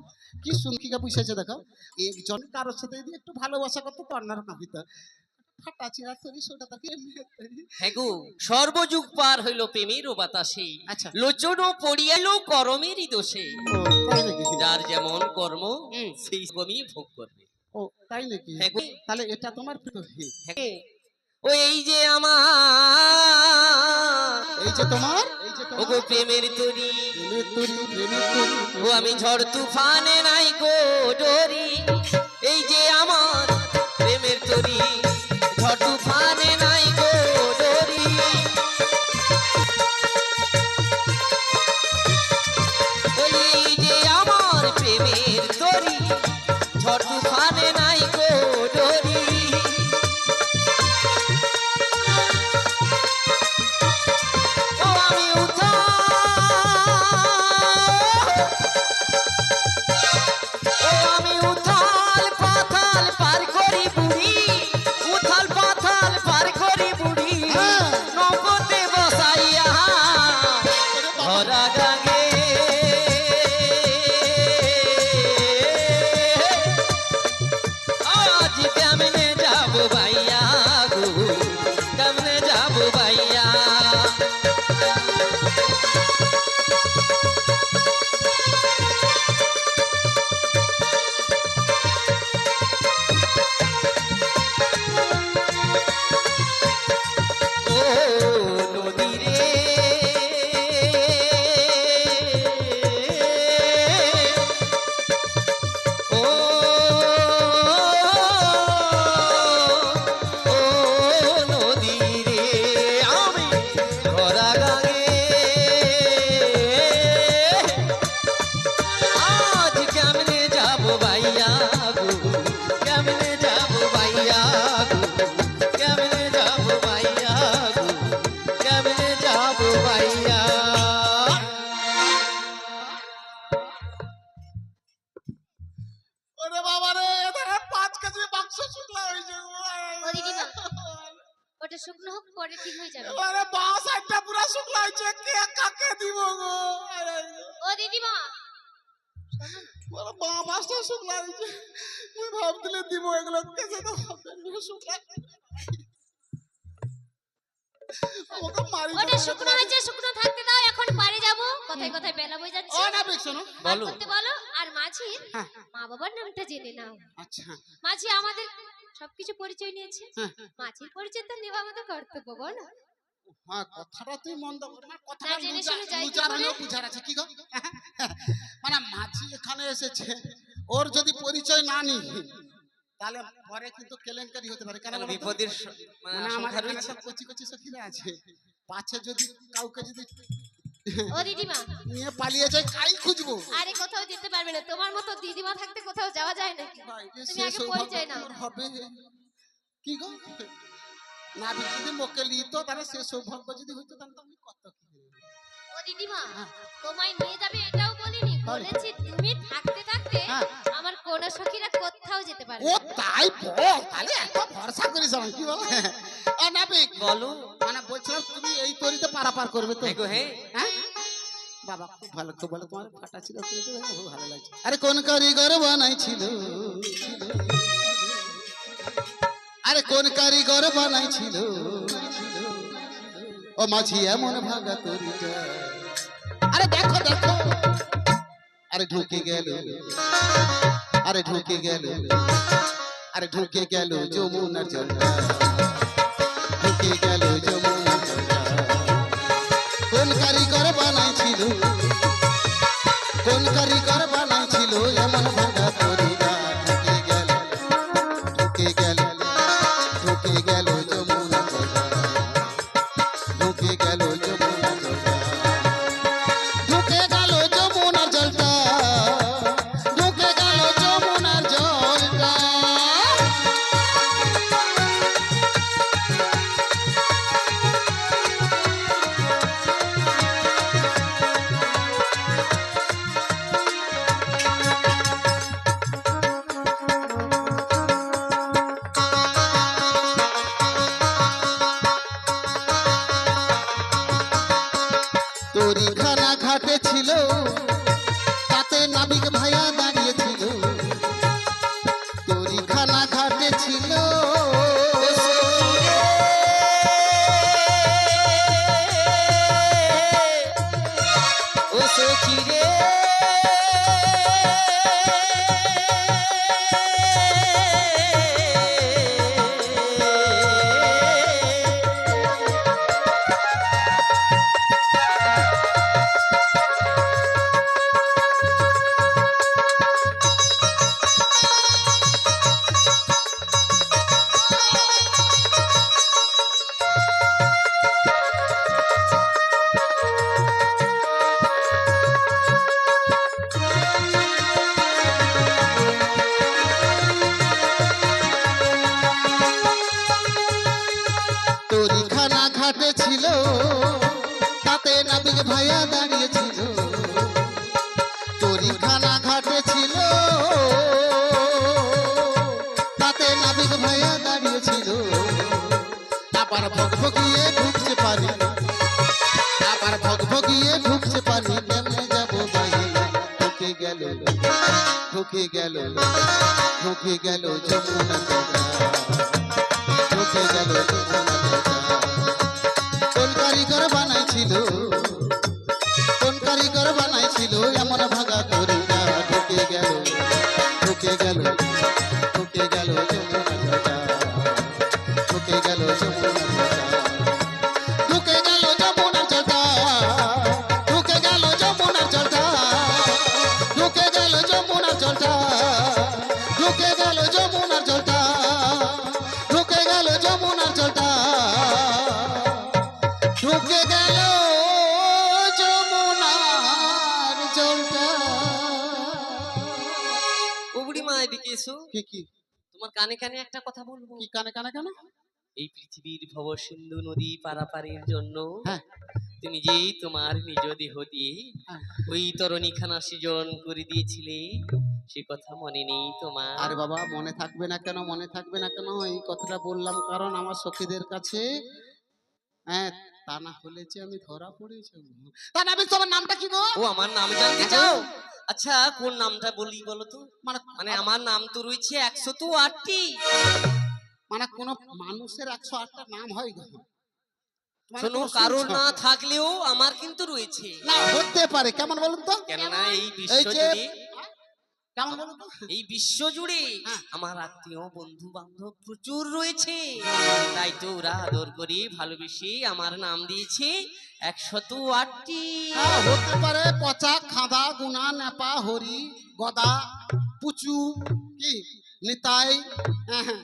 কি সুন্দরীকে বুঝেছে, দেখো একজন কারোর সাথে যদি একটু ভালোবাসা করতো তো অন্যরকম হইতো। ফাটা চিরা তরি সোটা তাকে। হ্যাঁ গো, সর্বযুগ পার হইল প্রেমের বাতাসে, আচ্ছা। লোচন পড়িয়ালো করমেরই দোষে। ও তাই নাকি? যার যেমন কর্ম হুম। সেই কর্মই ভোগ করবে। ও তাই নাকি? হ্যাঁ গো, তাহলে এটা তোমার তরি। হ্যাঁ। ও এই যে আমার, এই যে তোমার ওগো প্রেমের তরী, প্রেমের তরি, প্রেমের তরি। ও আমি ঝড় তুফানে নাই গো ডরি। এই যে আমার প্রেমের তরী, ঝড় তুফানে নাই গো ডরি। এই যে আমার প্রেমের তরী, ঝড় তুফানে নাই গো ডরি। ও আমি উঠা ওরে বাবা রে, এদের 5 কেজি মাংস শুকলা হয়েছে গো। ও দিদিমা, ওটা শুকনো হোক, পরে ঠিক হয়ে যাবে। আরে বাঁ সাইডটা পুরো শুকলা হয়েছে, কে কাকে দিব গো? ও দিদিমা, ওরে বাঁ পাশটা শুকলা হয়েছে, তুই ভাবছিলে দিব এগুলো, কেসে তো শুকলা। আমাকে মারি ওটা শুকনো হয়েছে, শুকনো থাকতে দাও, এখন বাড়ি যাব। কথায় কথায় বেলা বই যাচ্ছে। ও না বেশ শোনো, ভাত বলো। করতে বলো। আর মাঝির হ্যাঁ। মা বাবার নামটা জেনে নাও। আচ্ছা মাঝি আমাদের সবকিছু পরিচয় নিয়েছে, হ্যাঁ। মাঝির পরিচয় তো নেওয়া আমাদের কর্তব্য, বলো। হ্যাঁ, কথাটা তুই মন্দ কর না, কথাটা না জেনে শুনে যাই কি লুজার করে? হলেও বুঝার আছে কি গো? মানে মাঝি এখানে এসেছে, ওর যদি পরিচয় না নি তাহলে পরে কিন্তু কেলেঙ্কারি হতে পারে। কেন বলো তো? বিপদের মানে আমার সংখ্যা এখানে রয়েছে। সব কচি কচি সখিরা আছে, পাছে যদি কাউকে যদি ও দিদিমা, নিয়ে পালিয়ে যায়, কাই খুঁজবো? আরে কোথাও যেতে পারবে না, তোমার মতো দিদিমা থাকতে কোথাও যাওয়া যায় নাকি? ভাই, যে তুমি সে আগে সৌভাগ্য পরিচয় নাও। তোর হবে কি গো? না যদি মোকে লিতো, তাহলে সে সৌভাগ্য যদি হইতো, তাহলে তো আমি কত কি করবো। ও দিদিমা, হ্যাঁ। তোমায় নিয়ে যাবে এটাও বলিনি, তাই? বলেছি তুমি থাকতে থাকতে হ্যাঁ। আমার কোন সখীরা কোথাও যেতে পারবে ও না। তাই বল, তাহলে এত ভরসা করিস আমার, কি বল? নাবিক বলো। মানে বলছিলাম, তুমি এই তরিতে পারাপার করবে তো? হ্যাঁ গো, হ্যাঁ। হ্যাঁ বাবা, খুব ভালো, খুব ভালো, তোমার ফাটা ছিল, খুব ভালো লাগছে। আরে কোন কারিগর বানাইছিল, আরে কোন কারিগর বানাইছিল ও মাঝি এমন ভাগা তরিটা? আরে দেখো দেখো, আরে ঢুকে গেল, আরে ঢুকে গেল, আরে ঢুকে গেল যমুনার জলটা, ঢুকে গেল যমুনার জলটা। কোন কারিগর বানাইছিল, কোন কারিগর বানাইছিল এমন ভাঙা তরিকা? ঢুকে গেল, ঢুকে গেল, ঢুকে গেল যমুনার জলটা, ঢুকে গেল যমুনার জলটা, ঢুকে গেল যমুনার জলটা, ঢুকে গেল যমুনার জলটা। তরিখানা ঘাটে ছিল, তাতে নাবিক ভাইয়া দাঁড়িয়েছিল। তরিখানা ঘাটে ছিল, ও সখী রে, তরিখানা ঘাটে ছিল, তাতে নাবিক ভাইয়া দাঁড়িয়েছিল। তরিখানা ঘাটে ছিল, তাতে নাবিক ভাইয়া দাঁড়িয়েছিল। আবার ভগভগিয়ে ঢুকছে পানি, আবার ভগভগিয়ে ঢুকছে পানি, কেমনে যাবো বাহিরে? ঢুকে গেল, ঢুকে গেল, ঢুকে গেল যমুনা জলটা, ঢুকে গেল যমুনা জলটা। কোন কারিগর বানাইছিল, কোন কারিগর বানাইছিল এমন ভাগা তরিকা? ঢুকে গেল, ঢুকে গেল, ঢুকে গেল যমুনা জলটা, ঢুকে গেল যমুনা জলটা, ঢুকে গেল যমুনার জলটা, ঢুকে গেল যমুনার জলটা, ঢুকে গেল যমুনার জলটা, ঢুকে গেল যমুনার জলটা, ঢুকে গেল যমুনার জলটা, ঢুকে গেল যমুনার জলটা। ও বুড়িমা, এদিকে এসো। কি কি তোমার কানে কানে একটা কথা বলবো। কি কানে কানে কেন? এই পৃথিবীর ভব সিন্ধু নদী পারাপারের জন্য হ্যাঁ তুমি যেই তোমার নিজ দেহ দিয়ে হ্যাঁ। ওই তরণীখানা সৃজন করে দিয়েছিলে, সে কথা মনে নেই তোমার? আরে বাবা মনে থাকবে না কেন, মনে থাকবে না কেন, এই কথাটা বললাম কারণ আমার সখীদের কাছে, হ্যাঁ, তা না হলে যে আমি ধরা পড়ে যাবো। তা না আমি, তোমার নামটা কি গো? ও আমার নাম জানতে চাও? আচ্ছা কোন নামটা বলি বলো তো? মানে মানে আমার নাম তো রয়েছে 108টি। মানে কোন মানুষের 108টা নাম হয় গো? মানে শোনো, কোনো কারোর শুনছো? না থাকলেও আমার কিন্তু রয়েছে। না হতে পারে, কেমন বলুন তো? কেননা এই এই বিশ্ব যে জুড়ে, কেমন বলুন তো? এই বিশ্ব জুড়ে হ্যাঁ। আমার আত্মীয় বন্ধু বান্ধব প্রচুর রয়েছে, তাই তো ওরা আদর করে ভালোবেসে আমার নাম দিয়েছে 108টি। হ্যাঁ, হতে পারে পচা, খাদা, গুনা, নেপা, হরি, গদা, পুচু, কি নিতাই, হ্যাঁ, হ্যাঁ,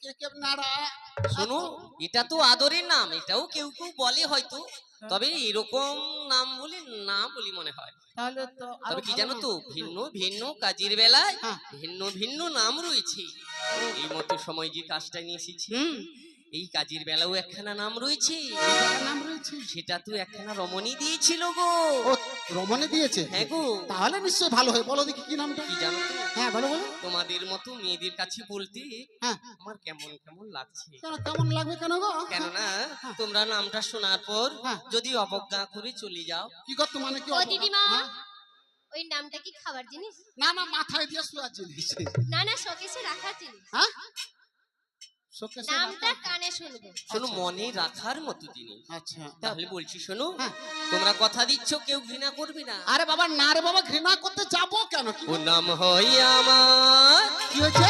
কে কে নাড়া। শোনো, এটা তো আদরের নাম, এটাও কেউ কেউ বলে হয়তো, তবে এরকম নাম বলে না বলি মনে হয়। তাহলে তো আরো তবে কি ভালো জানো নাম। তো, ভিন্ন ভিন্ন কাজের বেলায় হ্যাঁ। ভিন্ন ভিন্ন নাম রয়েছে। এই মতো সময় যে কাজটা নিয়ে এসেছি, হুম, এই কাজের বেলাও একখানা নাম রয়েছে। কার নাম রয়েছে? সেটা তো একখানা রমণী দিয়েছিল গো। ও রমণী দিয়েছে? হ্যাঁ গো। তাহলে নিশ্চয়ই ভালো হয়, বলো দেখি কি নামটা? কি জানো তো, হ্যাঁ বলো বলো। তোমাদের মতো মেয়েদের কাছে বলতে হ্যাঁ, আমার কেমন কেমন লাগছে। কেন কেমন লাগবে কেন গো? কেননা হ্যাঁ। তোমরা নামটা শোনার পর হ্যাঁ। যদি অবজ্ঞা করে চলে যাও। কি করতো মানে কি? ও দিদিমা, হ্যাঁ? ওই নামটা কি খাবার জিনিস? না না, মাথায় দিয়ে শোয়ার জিনিস। না না, শোকেসে রাখার জিনিস। হ্যাঁ, শোকেসে নামটা রাখা? কানে শুনবো। শোনো, মনে রাখার মতো জিনিস। আচ্ছা তাহলে বলছি শোনো, হ্যাঁ। তোমরা কথা দিচ্ছ কেউ ঘৃণা করবে না। আরে বাবা না রে বাবা, ঘৃণা করতে যাবো কেন? কি ও নাম হই আমার, কি হয়েছে?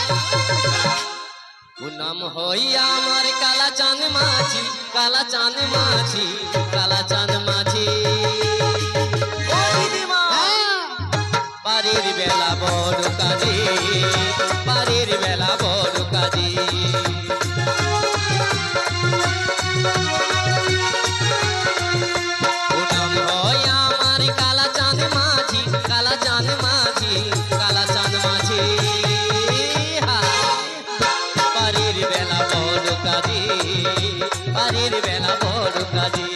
ও নাম হই আমার কালা চাঁদ মাঝি, কালা চাঁদ মাঝি, কালা চাঁদ মাঝি। ও দিদিমা, হ্যাঁ, পারের বেলা বড় কাজে, পারের বেলা বড় কাজে। ও নাম হয় আমার কালা চাঁদ মাঝি, কালা চাঁদ মাঝি, কালা চাঁদ মাঝি। পারের বেলা বড় কাজে, পারের বেলা বড় কাজে।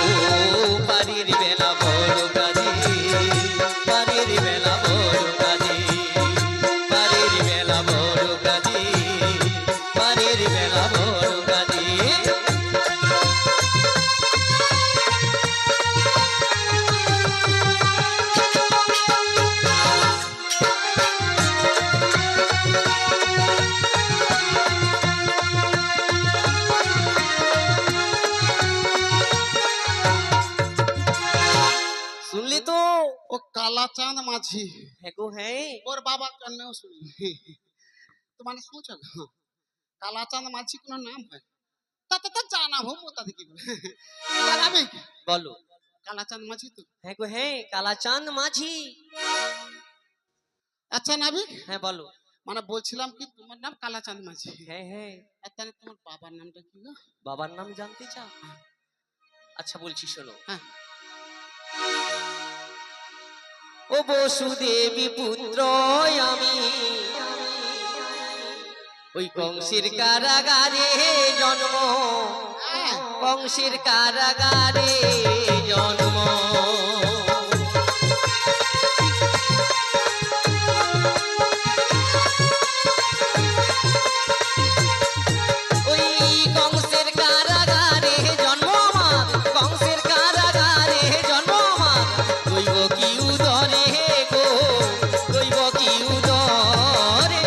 ও পারের বেলা বড় কাজে, পারের বেলা বড় কাজে, পারের বেলা বড় কাজে, পারের বেলা বড় কাজে। শুনলি তো? ও কালাচাঁদ মাঝি, হ্যাঁ গো হ্যাঁ। ওর বাবা জন্মেও শুনি। তো মানে শুনছো গো? কালাচাঁদ মাঝি কোনো নাম হয়? তা তো তো জানা ভো মোতা দেখি বলে। আমি বলো। কালাচাঁদ মাঝি তো। হ্যাঁ গো হ্যাঁ, কালাচাঁদ মাঝি। আচ্ছা নাবিক, হ্যাঁ বলো। মানে বলছিলাম কি তোমার নাম কালাচাঁদ মাঝি, হ্যাঁ হ্যাঁ। আর তাহলে তোমার বাবার নামটা কি গো? বাবার নাম জানতে চাও? আচ্ছা বলছি শোনো। হ্যাঁ। ও বসুদেবী পুত্র আমি, ওই কংসের কারাগারে জন্ম, হ্যাঁ। কংসের কারাগারে জন্ম। ওই কংসের কারাগারে জন্ম আমার, কংসের কারাগারে জন্ম আমার। দৈব কি উদরে গো, দৈব কি উদরে।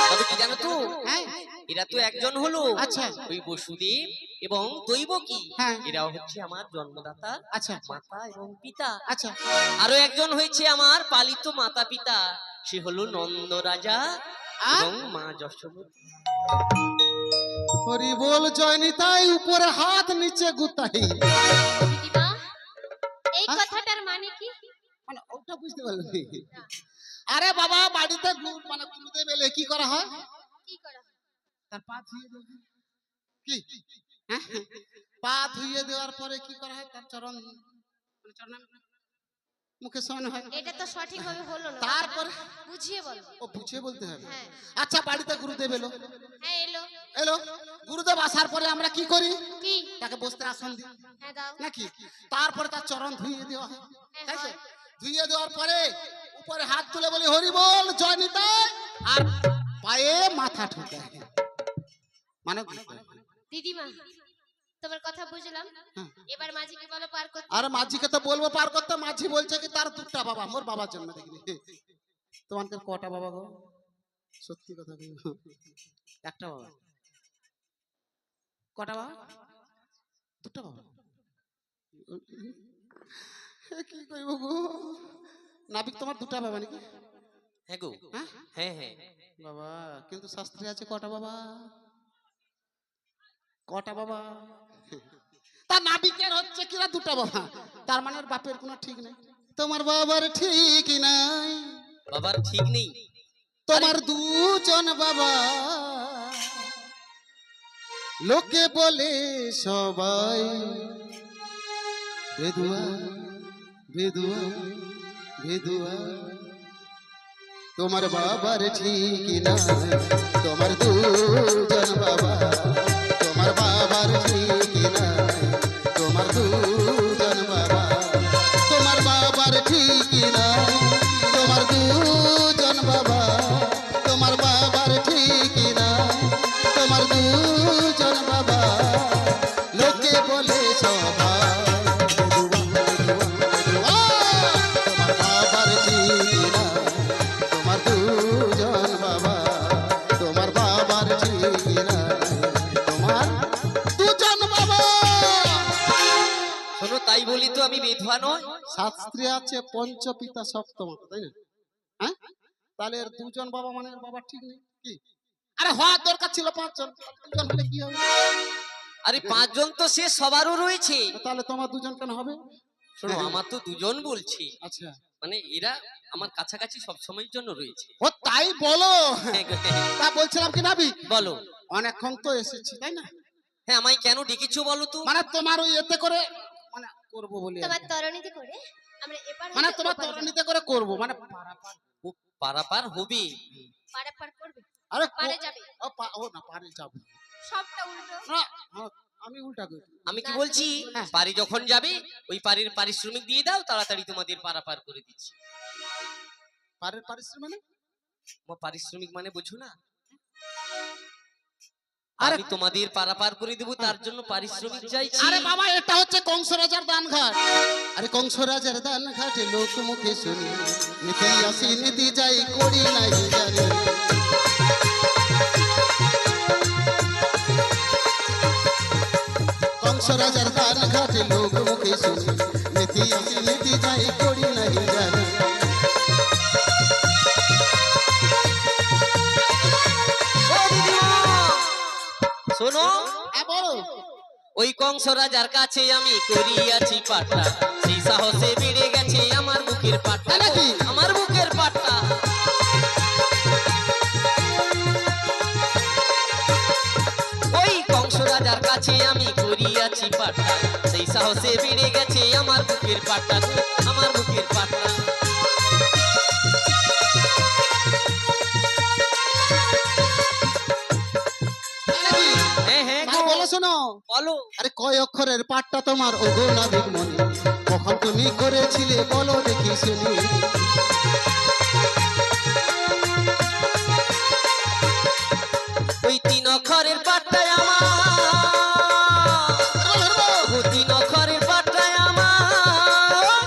তবে কি জানো তো, হ্যাঁ। এরা তো একজন হলো। আচ্ছা। ওই বসুদেব এবং দৈবকী, হ্যাঁ। এরাও হচ্ছে আমার জন্মদাতা আচ্ছা। মাতা এবং পিতা। আচ্ছা। আরো একজন হয়েছে আমার পালিত মাতা পিতা, সে হলো নন্দ রাজা আর? এবং মা যশোমতী। হরি বল জয় নিতাই, উপরে হাত নিচে গুতাই। দিদিমা, এই হ্যাঁ? কথাটার মানে কি? মানে ওটা বুঝতে পারলি? আরে বাবা বাড়িতে মানে গুরুদেব এলে কি করা হয়? কি করা হয়? তার পা ধুইয়ে দেবে। কি? হ্যাঁ? পা ধুইয়ে দেওয়ার পরে কি করা হয়? তার চরণ, মানে চরণ মুখে শোয়ানো হয়। এটা তো সঠিক ভাবে হলো না, তারপরে বুঝিয়ে বলো। ও বুঝিয়ে বলতে হবে। হ্যাঁ আচ্ছা, বাড়িতে গুরুদেব এলো, হ্যাঁ এলো। এলো, গুরুদেব আসার পরে আমরা কি করি? কি? তাকে বসতে আসন দিই হ্যাঁ দাও। নাকি? তারপরে তার চরণ ধুইয়ে দেওয়া হয়, হ্যাঁ, তাই তো? হয়। ধুইয়ে দেওয়ার পরে উপরে হাত তুলে বলি হরি বল, জয় নিতাই, আর পায়ে মাথা ঠুকায়, মানে দিদিমা তোমার কথা বুঝলাম, হ্যাঁ। এবার মাঝিকে বলো পার করতে। আর মাঝিকে তো বলবো পার করতে, মাঝি বলছে কি তার দুটা বাবা, মোর বাবার জন্য দেখিনি। তোমাদের কটা বাবা গো? সত্যি কথা বলো, একটা বাবা? কটা বাবা? দুটা বাবা? কি কইব গো? নাবিক তোমার দুটা বাবা নাকি? হ্যাঁ গো, হ্যাঁ হ্যাঁ হ্যাঁ। বাবা, কিন্তু শাস্ত্রে আছে কটা বাবা? কটা বাবা? তার নাবিকের হচ্ছে কিনা দুটা বাবা, তার মানে ওর বাপের কোনো ঠিক নেই। তোমার বাবার ঠিক নাই, বাবার ঠিক নেই। তোমার দুজন বাবা, লোকে বলে সবাই বেদুয়া বেদুয়া বেদুয়া, তোমার বাবার ঠিক নাই, তোমার দুজন বাবা, তোমার বাবার ঠিক নাই, তোমার দুজন বাবা, তোমার বাবার ঠিক নাই, তোমার দুজন বাবা, তোমার বাবার ঠিক নাই, তোমার দুজন বাবা, লোকে বলে সবাই বেদুয়া বেদুয়া বেদুয়া, তোমার বাবার ঠিক নাই, তোমার দুজন বাবা, তোমার বাবার ঠিক নাই, তোমার দুজন বাবা। শোনো, তাই বলি তো আমি বিধবা নয়। শাস্ত্রে আছে পঞ্চপিতা সপ্তমাতা, তাই না? হ্যাঁ, তাহলে এর দুজন বাবা মানে এর বাবা ঠিক নেই কি? আরে হওয়ার দরকার ছিল পাঁচজন, দুজন হলে কি হবে? আরে পাঁচজন তো সে সবারও রয়েছে। তাহলে তোমার দুজন কেন হবে? শোনো, আমার তো দুজন বলছি, আচ্ছা, মানে এরা আমার কাছাকাছি সব সময়ের জন্য রয়েছে। ও তাই বলো। হ্যাঁ গো, হ্যাঁ। তা বলছিলাম কি নাবি, বলো। অনেকক্ষণ তো এসেছি তাই না? হ্যাঁ, আমায় কেন ডেকেছো বলো তো? মানে তোমার ওই এতে করে মানে করবো বলে আর তোমার কি। তরণীতে করে আমরা এপার মানে হতে তোমার ওপার যাবো। তরণীতে করে করবো মানে পারাপার। ও পারাপার হবে। পারাপার করবে, আরে পারে যাবে, ও না পারে যাবে সবটা উল্টো। না, আমি উল্টা করি। আমি কি না, বলছি, হ্যাঁ। বাড়ি যখন যাবে ওই বাড়ির পারিশ্রমিক দিয়ে দাও, তাড়াতাড়ি তোমাদের পারাপার করে দিচ্ছি। পারের পারিশ্রমিক মানে? পারিশ্রমিক মানে বোঝো না? আরে আমি তোমাদের পারাপার করে দেবো, তার জন্য পারিশ্রমিক চাইছি। আরে বাবা, এটা হচ্ছে কংস রাজার দান ঘাট। আরে কংস রাজার দান ঘাটে লোক মুখে শুনি, নীতি আসি নীতি যাই করি নাই জানি। কংস রাজার দান ঘাটে লোক মুখে শুনি, নীতি আসি নীতি যাই করি নাই জানি। ও দিদিমা, শোনো, বলো। ওই কংস রাজার কাছে আমি করিয়াছি পাট্টা, সেই সাহসে বেড়ে গেছে আমার বুকের পাট্টা, তাই নাকি? আমার বুকের পাট্টা। ওই কংস রাজার কাছে আমি করিয়াছি পাট্টা, সেই সাহসে বেড়ে গেছে আমার বুকের পাট্টা, আমার বুকের পাট্টা। হ্যাঁ হ্যাঁ গো, বলো শোনো, বলো। আরে কয় অক্ষরের পাঠটা তোমার ওগো নাবিক মনি, কখন তুমি করেছিলে বলো দেখি শুনি। ওই তিন অক্ষরের পাট্টায় আমার, ও তিন অক্ষরের পাট্টায় আমার,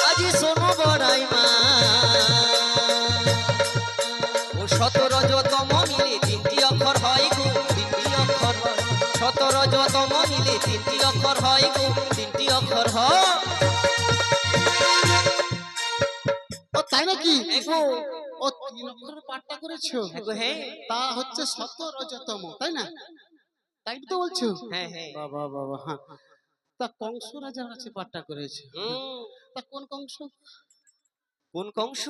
আজি শোনো বড়াই মা, ও 17তম মিলে তিনটি অক্ষর হয় গো, তিনটি অক্ষর হয়, 17তম মিলে তিনটি অক্ষর হয় গো, তিনটি অক্ষর হয়। ও তাই নাকি? এগো, ও তিন অক্ষরের পাঠটা করেছো? এগো, হ্যাঁ তা হচ্ছে 17তম, তাই না? তাই তো বলছো? হ্যাঁ হ্যাঁ। বাবা বাবা, হ্যাঁ। তা কংস রাজার কাছে পাঠটা করেছে, হুম, তা কোন কংস? কোন কংস?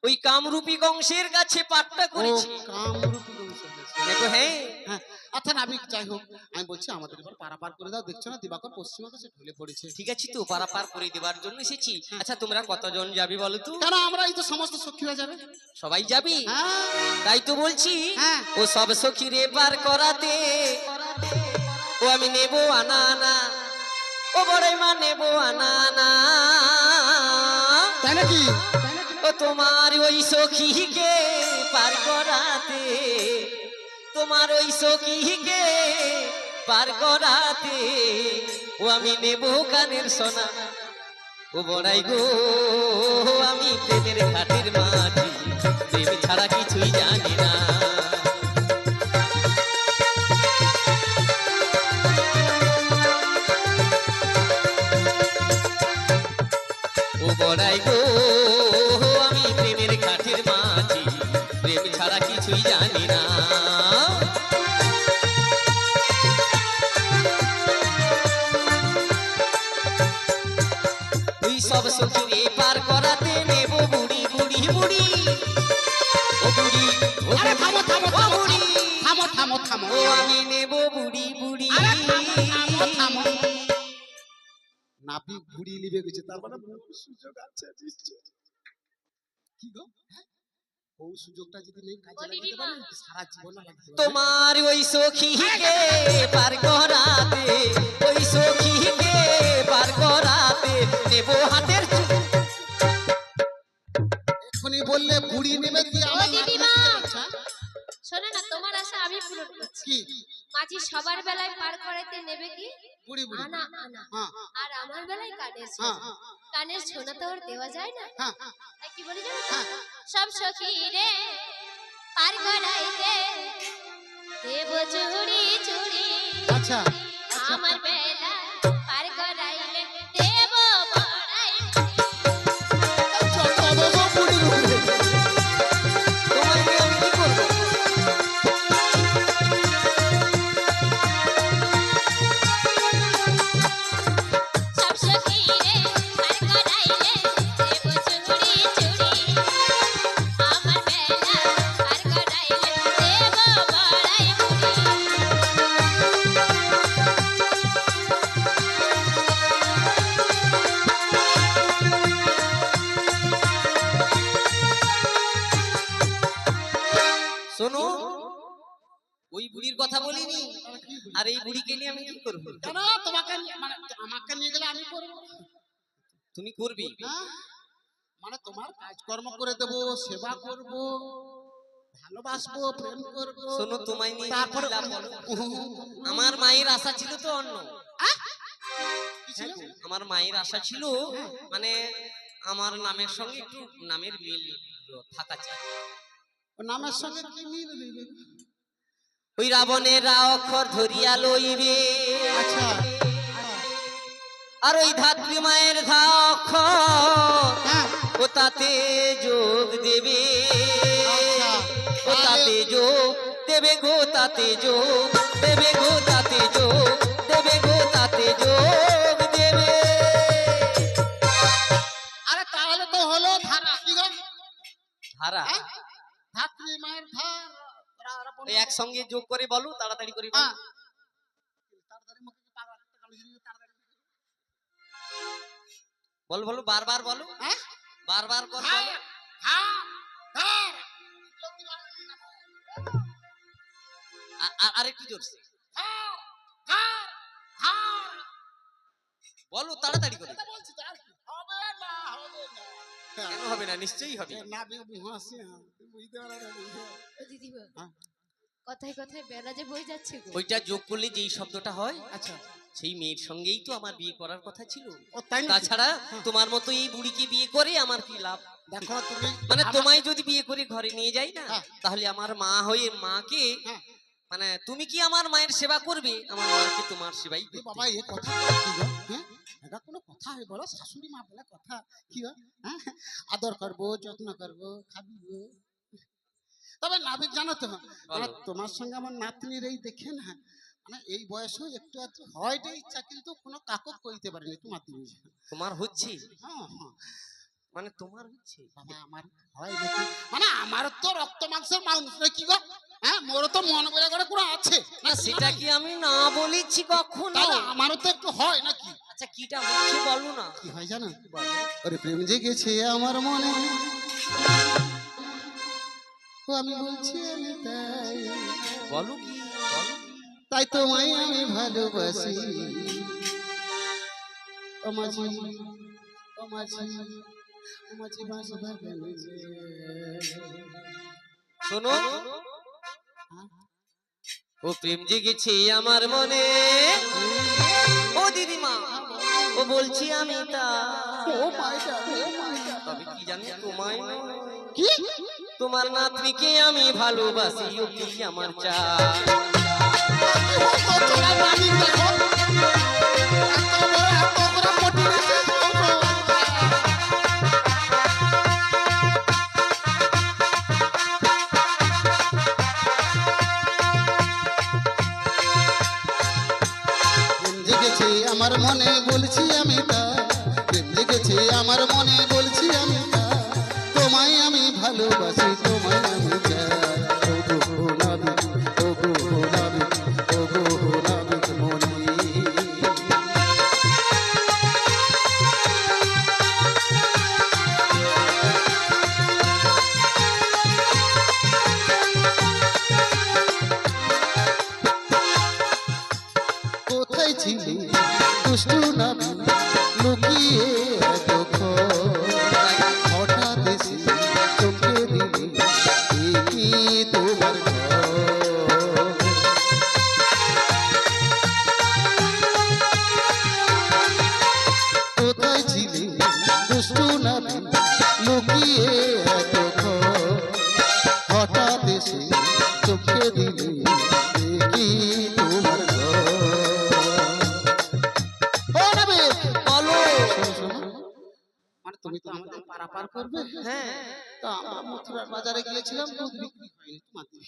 ওই কামরূপী কংসের কাছে পাট্টা ও করেছি। কামরূপী কংস কাছে। দেখো হ্যাঁ হ্যাঁ আচ্ছা নাবিক যাই হোক, আমি বলছি আমাদের এবার পারাপার করে দাও, দেখছো না দিবাকর পশ্চিম আকাশে ঢলে পড়েছে। ঠিক আছে তো পারাপার করে দেবার জন্য এসেছি। আচ্ছা তোমরা কতজন যাবে বলো তো? কেন আমরা এই তো সমস্ত সখীরা যাবে। সবাই যাবি? হ্যাঁ তাই তো বলছি হ্যাঁ। ও সব সখী রে পার করাতে ও আমি নেব আনা আনা, ও বড়াই মা নেব আনা আনা। তাই নাকি? ও তোমার ওই সখীকে পার করাতে, তোমার ওই সখীকে পার করাতে ও আমি নেব কানের সোনা। ও বড়াই গো আমি প্রেমের ঘাটের মাঝি, প্রেম ছাড়া কিছুই জানি না। ও বড়াই গো আমি প্রেমের ঘাটের মাঝি, প্রেম ছাড়া কিছুই জানি না। তুই সব সখীরে পার করাতে নেব বুড়ি বুড়ি বুড়ি, ও বুড়ি ও আরে থামো থামো ও থামো বুড়ি, থামো থামো থামো। ও আমি নেব বুড়ি বুড়ি। আরে থামো থামো। নাবিক ঘুরি নিবে গেছে, তার মানে বহু সুযোগ আছে নিশ্চয়। কি গো ও সুযোগটা যদি নেই কাজে লাগাতে পারি সারা জীবন লাগতে পারে। তোমার ওই সখীকে পার করাতে, ওই সখীকে পার করাতে নেব হাতের চুল। এখনই বললে বুড়ি নেবে কি আমার দিদিমা। আচ্ছা শোনো না, তোমার আশা আমি পূরণ করছি। কি মাঝি সবার বেলায় পার করাতে নেবে কি বুড়ি বুড়ি আনা আনা, হ্যাঁ আর আমার বেলায় কানের হ্যাঁ সোনা। কানের সোনা তো আর দেওয়া যায় না। হ্যাঁ তাই কি বলি জানো তো? হ্যাঁ। সব সখী রে পার করাইতে দেব চুড়ি চুড়ি, আচ্ছা আমার বেলা পার করাইলে দেব বড়াই। যত দেবো বুড়ির উপরে। তোমার মেয়ে আমি কি করবো? সব সখী রে পার করাইলে দেব চুড়ি চুড়ি, আমার বেলা পার করাইলে দেব বড়াই মুড়ি। শোনো ওই বুড়ির কথা বলিনি, আর এই বুড়িকে নিয়ে আমি কি করবো? কেন তোমাকে মানে আমাকে নিয়ে গেলে আমি করবো? তুমি করবি? হ্যাঁ? মানে তোমার কাজকর্ম করে দেব, সেবা করব, ভালোবাসবো, প্রেম করব। শোনো তোমায় নিয়ে তারপরে কি লাভ বলো? আমার মায়ের আশা ছিল তো অন্য। কি ছিল? আমার মায়ের আশা ছিল মানে আমার নামের সঙ্গে একটু নামের মিল থাকা চাই। ও নামের সঙ্গে কি মিল দিবে? ওই রাবণের রা অক্ষর ধরিয়া লইবে, আচ্ছা আর ওই ধাত্রী মায়ের ধা অক্ষর হ্যাঁ ও তাতে যোগ দেবে, আচ্ছা ও তাতে যোগ দেবে গো, তাতে যোগ দেবে গো, তাতে যোগ দেবে গো, তাতে যোগ দেবে। আরে তাহলে তো হলো ধারা কি গো? ধারা হ্যাঁ? ধাত্রী মায়ের ধার ওই একসঙ্গে যোগ করে বলো, তাড়াতাড়ি করে বলো। হ্যাঁ। তাড়াতাড়ি মুখে কি পাগলা একটা কালি ঝুলিয়ে তাড়াতাড়ি বলো বলো বারবার বলো, হ্যাঁ বারবার কর হ্যাঁ বলো। হ্যাঁ হ্যাঁ আরেকটু জোরছে হ্যাঁ হ্যাঁ হ্যাঁ বলো, তাড়াতাড়ি করে। এটা বলছি তো, আর কি? হবে না হবে না কেন হবে না? নিশ্চয়ই হবে। না হাসি বুঝতে পারে না ও দিদিমা, হ্যাঁ। কথায় কথায় বেলা যে বই যাচ্ছে গো। ওইটা যোগ করলে যেই শব্দটা হয় আচ্ছা সেই মেয়ের সঙ্গেই তো আমার বিয়ে করার কথা ছিল। ও তাই নাকি? তাছাড়া তোমার মতো এই বুড়িকে বিয়ে করে আমার কি লাভ? দেখো তুমি মানে আমার- তোমায় যদি বিয়ে করে ঘরে নিয়ে যাই না, হ্যাঁ। তাহলে আমার মা হয়ে মাকে হ্যাঁ মানে তুমি কি আমার মায়ের সেবা করবে? আমার মাকে তোমার সেবাই এ করতে বাবা হবে। এ কথা কি গো? হ্যাঁ এটা কোনো কথা হয় বলো? শাশুড়ি মা বলে কথা কি গো? হ্যাঁ আদর করবো, যত্ন করবো, খাবিবো। তবে নাবিক জানো তো মানে তোমার সঙ্গে আমার নাতনির এই দেখে না মানে এই বয়সেও একটু একটু হয়টা ইচ্ছা, কিন্তু কোনো কাকু কইতে পারেনি তোমার দিদি। তোমার হচ্ছে হ্যাঁ হ্যাঁ মানে তোমার হচ্ছে বাবা আমার হয় নাকি? মানে আমার তো রক্ত মাংসের মানুষ নয় কি গো? হ্যাঁ মোরও তো মন বলে করে কোনো আছে না সেটা কি আমি না বলেছি কখনো? তাহলে আমারও তো একটু হয় নাকি? আচ্ছা কিটা বলছে বলো না। কি হয় জানো? ওরে প্রেম জেগেছে আমার মনে, ও আমি বলছি আমি তাই, বলো কি বলো। তাই তোমায় আমি ভালোবাসি। ও মাঝি, ও মাঝি, ও মাঝি বাঁশি বাগানে যে। শোনো, ও প্রেম জেগেছে আমার মনে, ও দিদিমা, ও বলছি আমি তা। ও মাই গড, ও মাই গড। তবে কি জানি তোমায় নয়, কি? তোমার নাতনিকে আমি ভালোবাসি, ও কি আমার চাই। ও তোরা রানী দেখো, এত বড় পটি নিয়েছে। প্রেম জেগেছে আমার মনে বলছি আমি তা, প্রেম জেগেছে আমার মনে বলছি আমি তা, তোমায় আমি ভালোবাসি, তোমায় আমি চাই। ও গো নাবিক, ও গো নাবিক, ও গো নাবিক মনি। কোথায় ছিলি দুষ্টু নাবি লুকিয়ে এতক্ষণ, হঠাৎ এসে চোখে দিলি এ কি তোমার ঘর? কোথায় ছিলি দুষ্টু নাবি লুকিয়ে এতক্ষণ, হঠাৎ এসে চোখে দিলি এ কি তোমার ঘর? ও নাবিক, বলো। শোনো, শোনো। মানে তুমি তো আমাদের পারাপার করবে। হ্যাঁ, তা আমরা মথুরার বাজারে গিয়েছিলাম, দুধ বিক্রি হয়নি তোমাদের।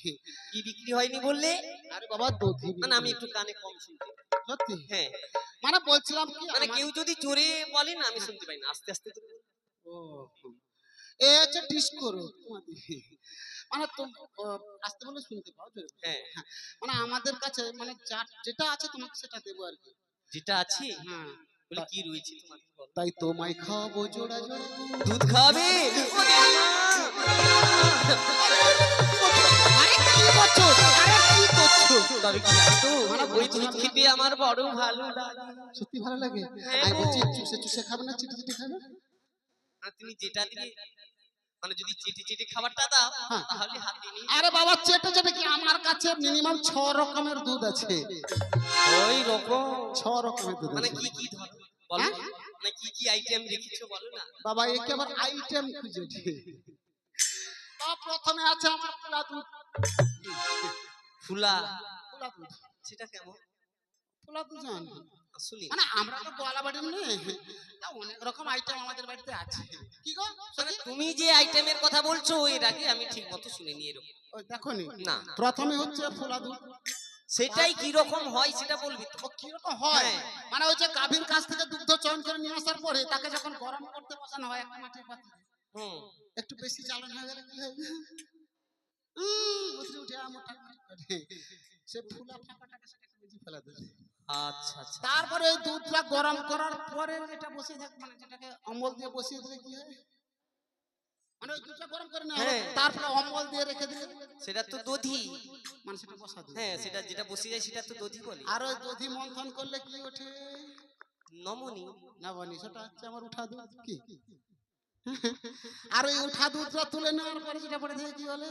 কি বিক্রি হয়নি বললে? আরে বাবা দধি মানে আমি একটু কানে কম শুনতে পাই। সত্যি। হ্যাঁ, মানে বলছিলাম কি মানে আমার- কেউ যদি জোরে বলে না আমি শুনতে পাই না, আস্তে আস্তে তো। ও এ হচ্ছে ডিসকোরো তোমাদের। মানে তো আসতে বলে শুনতে পাও জোরে। হ্যাঁ, হ্যাঁ, মানে আমাদের কাছে মানে যেটা আছে তোমাকে সেটা দেবো আর কি। যেটা আছে হ্যাঁ, বলে কি রয়েছে তোমার বলো। তাই তোমায় খাবো জোড়া জোড়া দুধ। দুধ খাবে? ও দিদিমা! আরে কি করছো? আরে কি করছো? তবে কি জানো তো, মানে ওই দুধ খেতে আমার বড় ভালো লাগে। সত্যি ভালো লাগে। হ্যাঁ আমি গো। বলছি চুষে চুষে খাবে না চিটি চিটি খাবে? আর তুমি যেটা দিলে, মানে যদি চেটে চেটে খাবারটা দাও হ্যাঁ। তাহলে হাতে নিয়ে আরে বাবা চেটে চেটে কি, আমার কাছে মিনিমাম 6 রকমের দুধ আছে। ওই রকম। 6 রকমের দুধ মানে আছে। কি কি ধর বলো, হ্যাঁ? মানে কি কি আইটেম রেখেছো বলো না। বাবা একে আবার আইটেম খুঁজে দে। বাবা প্রথমে আছে আমার ফুলা দুধ। ফুলা, ফুলা দুধ, সেটা কেমন ফুলা দুধ জান। শুনি। মানে আমরা তো গোয়ালা বাড়ি নেই, তা অনেক রকম আইটেম আমাদের বাড়িতে আছে। কি গো মানে তুমি যে আইটেমের কথা বলছো এর আগে আমি ঠিক মতো শুনিনি এরকম। ওই দেখোনি, না। প্রথমে হচ্ছে ফুলা দুধ। সেটাই কি রকম হয় সেটা বলবি তো। ও কিরকম হয়? হ্যাঁ। মানে ওই যে গাভীর কাছ থেকে দুগ্ধ চয়ন করে নিয়ে আসার পরে তাকে যখন গরম করতে বসানো হয় একটা মাটির পাত্রে, হুম, একটু বেশি জ্বালানো হয়ে গেলে কি হয়? উঠে উঠে মোটা করে সে ফুলা ফাঁকাটাকে সেটাকে বেশি ফেলা দেয়। আচ্ছা আচ্ছা। তারপরে ওই দুধটা গরম করার পরে এটা বসিয়ে থাক, মানে যেটাকে অম্বল দিয়ে বসিয়ে দিলে কি হয়? মানে ওই দুধটা গরম করে নেওয়া হলো, হ্যাঁ। তারপরে অম্বল দিয়ে রেখে দিলে সেটা তো দধি। মানে সেটা বসা দিলে। হ্যাঁ, সেটা যেটা বসে যায় সেটা তো দধি বলে। আর ওই দধি মন্থন করলে কি ওঠে? নমনি। না বানি, সেটা হচ্ছে আমার উঠা দুধ। কি আর ওই উঠা দুধটা তুলে নেওয়ার পরে যেটা পড়ে থাকে কি বলে?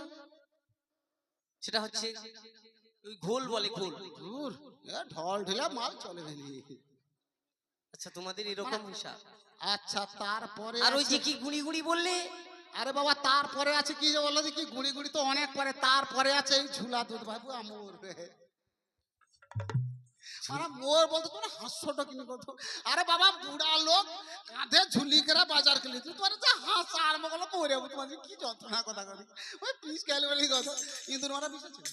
সেটা হচ্ছে ওই ঘোল বলে, ঘোল। ধুর, এ ঢল ঢিলা মাল চলে গেলি। আচ্ছা তোমাদের এরকম হিসাব। আচ্ছা তারপরে আর ওই যে আছে- কি গুড়ি গুড়ি বললে, আরে বাবা তারপরে আছে কি যে বললো যে কি গুড়ি গুড়ি তো অনেক পরে, তারপরে আছে এই ঝুলা দুধ। বাবু আমর মানে মোর বলতো তোরা হাস্যটা কিনে করতো। আরে বাবা বুড়া লোক কাঁধে ঝুলি করে বাজার খেলি, তুই তোর যে হাস আরম্ভ করলো পরে তোমার কি যন্ত্রণা কথা করি ওই পিস খেলে বলি কথা, কিন্তু ওরা বিষয় ছিল।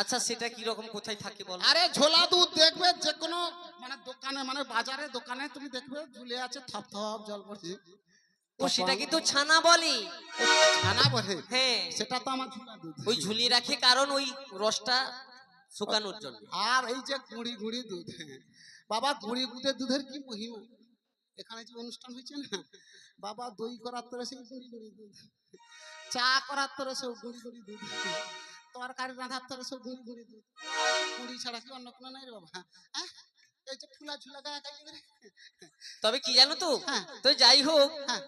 আচ্ছা সেটা কি রকম কোথায় থাকে বল। আরে ঝোলা দুধ দেখবে যে কোনো মানে দোকানে, মানে বাজারে দোকানে তুমি দেখবে ঝুলে আছে, থপ থপ জল পড়ছে। ও সেটাকে তো ছানা বলে। ছানা বলে হ্যাঁ সেটা তো আমার ঝুলা দুধ। ওই ঝুলিয়ে রাখে কারণ ওই রসটা শুকানোর জন্য। আর এই যে গুঁড়ি গুঁড়ি দুধ, বাবা গুঁড়ি গুঁড়ে দুধের কি মহিমা। এখানে যে অনুষ্ঠান হয়েছে না বাবা, দই করার তরে সেই গুঁড়ি গুঁড়ি দুধ, চা করার তরে সব গুঁড়ি গুঁড়ি দুধ, তরকারি রাঁধার তরে সব গুঁড়ি গুঁড়ি দুধ। গুঁড়ি ছাড়া কি অন্য কোনো নাই রে বাবা। হ্যাঁ, এই যে ফুলা ঝুলা গায়ে গায়ে করে। তবে কি জানো তো, হ্যাঁ। তো যাই হোক, হ্যাঁ,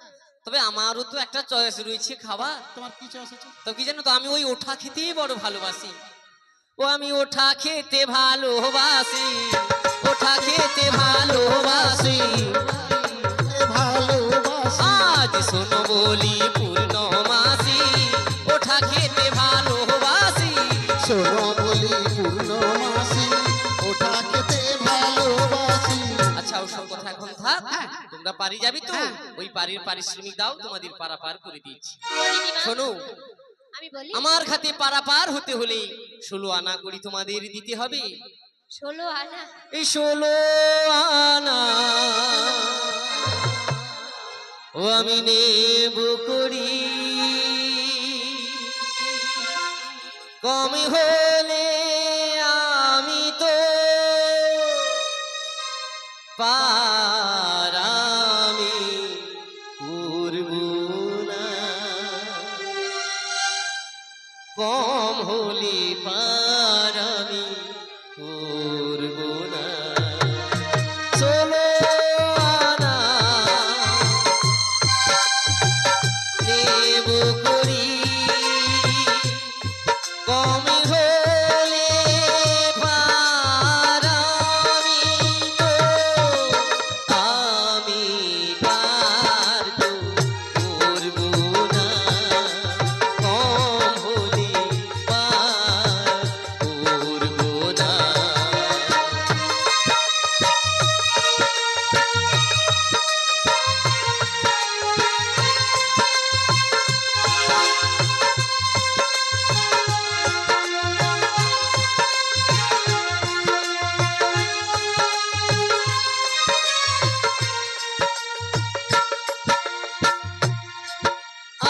তবে আমারও তো একটা চয়েস রয়েছে খাবার। তোমার কি চয়েস আছে? তো কি জানো তো, আমি ওই ওঠা খেতেই বড় ভালোবাসি। ও আমি ওঠা খেতে ভালোবাসি, ওঠা খেতে ভালোবাসি। ভালোবাসি আজ শোনো বলি পূর্ণমাসি, ওঠা খেতে ভালোবাসি। শোনো বলি পূর্ণমাসি, ওঠা খেতে ভালোবাসি। আচ্ছা ওসব কথা এখন থাক, হ্যাঁ। তোমরা পারি যাবি তো? হ্যাঁ। ওই পারির পারিশ্রমিক দাও, তোমাদের পারা পার করে দিচ্ছি। দিদিমা, শোনো, আমি বলি আমার খাতে পারা পার হতে হলে 16 আনা করি তোমাদের দিতে হবে। 16 আনা। এই 16 আনা ও আমি নেব করি, কম হলে আমি তো পারামি করব না, কম হলে পারামি করব না। 16 আনা নেব করি, কম হলে পারামি তো আমি পার তো করব না, কম হলে পার করব না।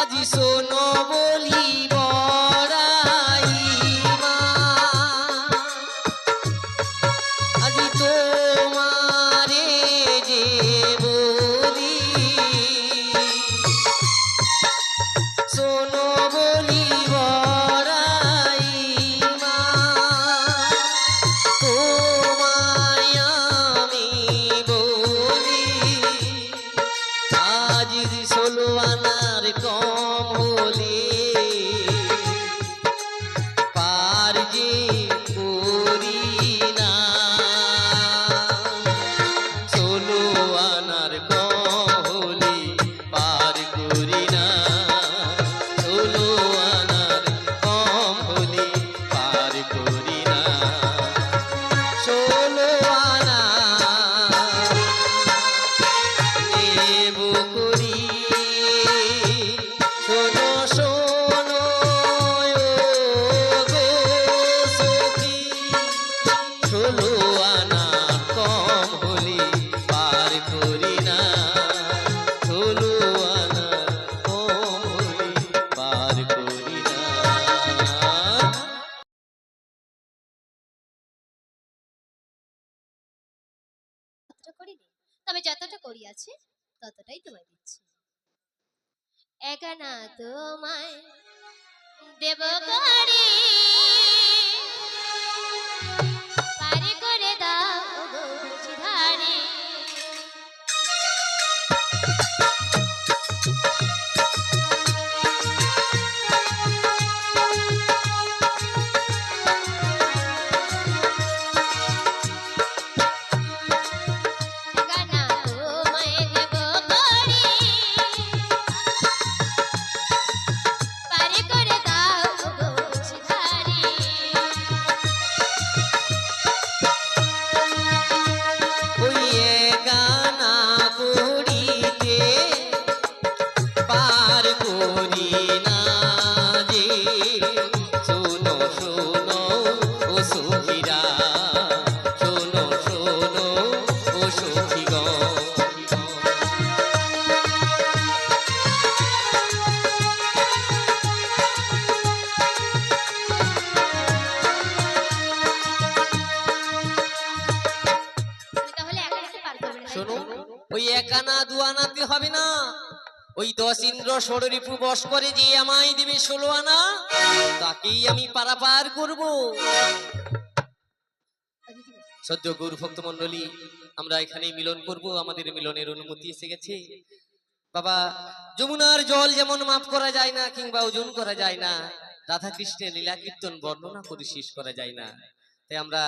আজি শোনো বলি বড়াই মা, আজি তোমারে যে বলি, শোনো বলি বড়াই মা, তোমায় আমি বলি। আজ 16 আনার কম হলে পার যে করি না, 16 আনার কম হলে পার করি না, 16 আনার কম হলে পার করি না। 16 আনা নেব করি, শোনো শোনো গো সখী, 16 আনা কম হলে পার করি না, 16 আনা কম হলে পার করি না। যতটা করিনি, তবে যতটা করিয়াছি ততটাই তোমায় দিচ্ছি। একানা তোমায় দেব করে, পারি করে দাও গো ধারে। একানা তোমায় দেব করে, পারি করে দাও গো আনা দু আনাতে হবে না, ওই 10 ইন্দ্র ষড়রিপু বশ করে যে আমায় দেবে 16 আনা, তাকেই আমি পারাপার করব। সদ্য গৌর ভক্ত মন্ডলী, আমরা এখানে মিলন করব, আমাদের মিলনের অনুমতি এসে গেছে। বাবা, যমুনার জল যেমন মাপ করা যায় না কিংবা ওজন করা যায় না, রাধা কৃষ্ণের লীলা কীর্তন বর্ণনা করে শেষ করা যায় না, তাই আমরা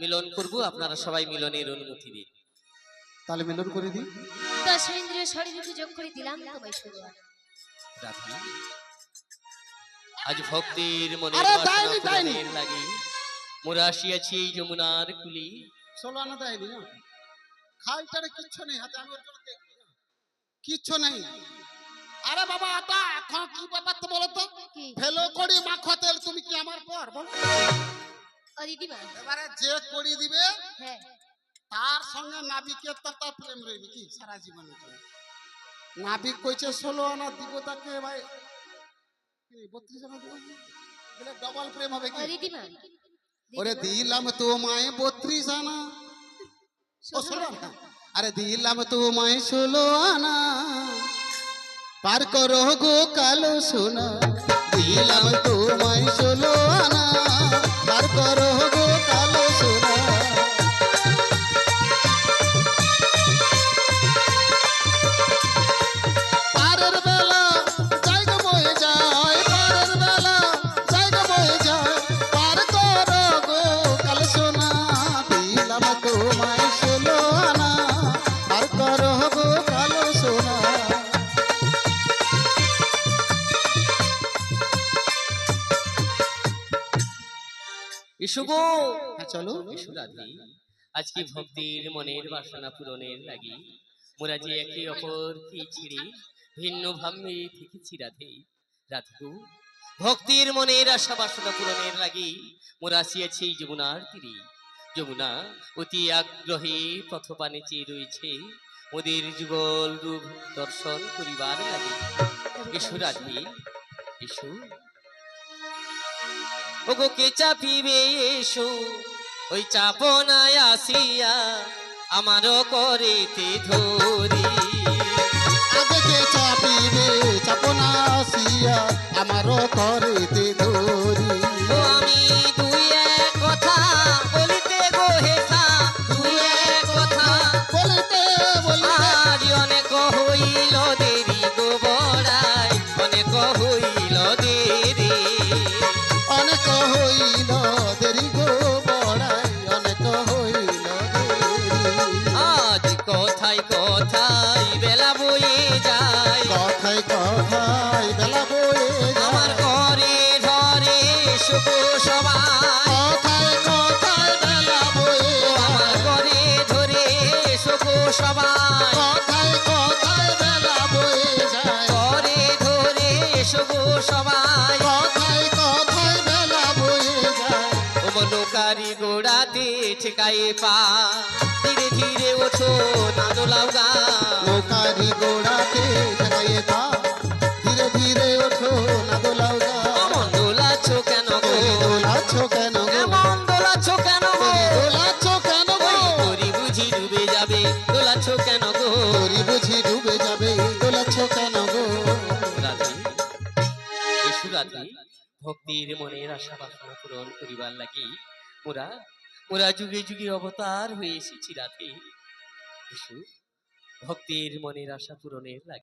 মিলন করব, আপনারা সবাই মিলনের অনুমতি দিন। তাহলে মিলন করে দিই। 10 ইন্দ্রিয় শরীরকে যোগ করে দিলাম তোমায় 16 আনা। রাধা, আজ ভক্তির মনে আরে বাসনা দাইনি, দাইনি। পূরণের লাগি মোরা আসিয়াছি এই যমুনার কুলি। 16 আনা দেয়নি না, খাইটারে কিচ্ছু নেই হাতে, আমি ওর জন্য দেখি কিচ্ছু নেই। আরে বাবা আতা, এখন কি ব্যাপার তো বলো তো? কি ফেলো করি মাখো তেল, তুমি কি আমার পর বল? ও দিদিমা? এবারে যে করি দিবে হ্যাঁ, তার সঙ্গে নাবিকের তো তার প্রেম রইবে কি সারা জীবনের জন্য। নাবিক কইছে 16 আনা দিব তাকে ভাই, কি 32 আনা দিব, বলে ডবল প্রেম হবে ও কি? দিদিমা? ওরে দিলাম তোমায় 32 আনা, ও 16 আনা, আরে দিলাম তোমায় 16 আনা, পার করো গো কালো সোনা, দিলাম তোমায় 16 আনা, পার করো গো কালো সোনা। পারের বেলা জায়গা বয়ে যায়, পারের বেলা জায়গা বয়ে যায়, পার করো গো কালো সোনা, দিলাম তোমায় 16 আনা, পার করো গো কালো সোনা। এসো গো, হ্যাঁ চলো। এসো রাধে, আজকে ভক্তির মনের বাসনা পূরণের লাগি মোরা যে একে অপরকে ছিড়ে ভিন্ন ভাবে থেকেছি রাধে। রাধে গো, ভক্তির মনের আশা বাসনা পূরণের লাগি মোরা আসিয়াছি এই যমুনার তীরে। যমুনা অতি আগ্রহে পথপানে চেয়ে রয়েছে ওদের যুগল রূপ দর্শন করিবার লাগে। এসো রাধে, এসো। ওগো কে চাপিবে এসো, ওই চাপনায় আসিয়া আমারও করিতে ধরি। আগে কে চাপিবে চাপনা আসিয়া, আমারও করিতে ধরি। ও আমি দুই এক কথা বলিতে গো হেথা, দুই এক কথা বলিতে বলিতে আজ অনেক হইল দেরি গো বড়াই, অনেক হইল দেরি। অনেক হইল দেরি গো বড়াই, অনেক হইল দেরি। আজ কথায় কথায় বেলা বয়ে যায়, কথায় কথায় বেলা বয়ে আমার যায়, ঘরে ধরে শুভ সবাই, কথায় কথায় বেলা বয়ে আমার যায়, ঘরে ধরে শুভ সবাই, কথায় কথায় বেলা বয়ে যায়, ঘরে ধরে শুভ সবাই। কথায় কথায় বেলা বয়ে যায়। ও মনোকারি গোড়াতে ঠেকায়ে পা, ধীরে ধীরে ওঠো না দোলাও গা। নৌকারি গোড়াতে ঠেকাইয়ে পা, ধীরে ধীরে ওঠো না দোলাও গা। অমন দোলাচ্ছ কেন গো, দোলাচ্ছ কেন গো, এমন দোলাচ্ছ কেন গো, দোলাচ্ছ কেন গো, তোরি বুঝি ডুবে যাবে, দোলাচ্ছ কেন গো। তোরি বুঝি ডুবে যাবে, দোলাচ্ছ কেন গো। রাধে, এসো রাধে, ভক্তির মনের আশা বাসনা পূরণ করিবার লাগি মোরা মোরা যুগে যুগে অবতার হয়ে এসেছি রাধে। এসো, ভক্তির মনের আশা পূরণের লাগি।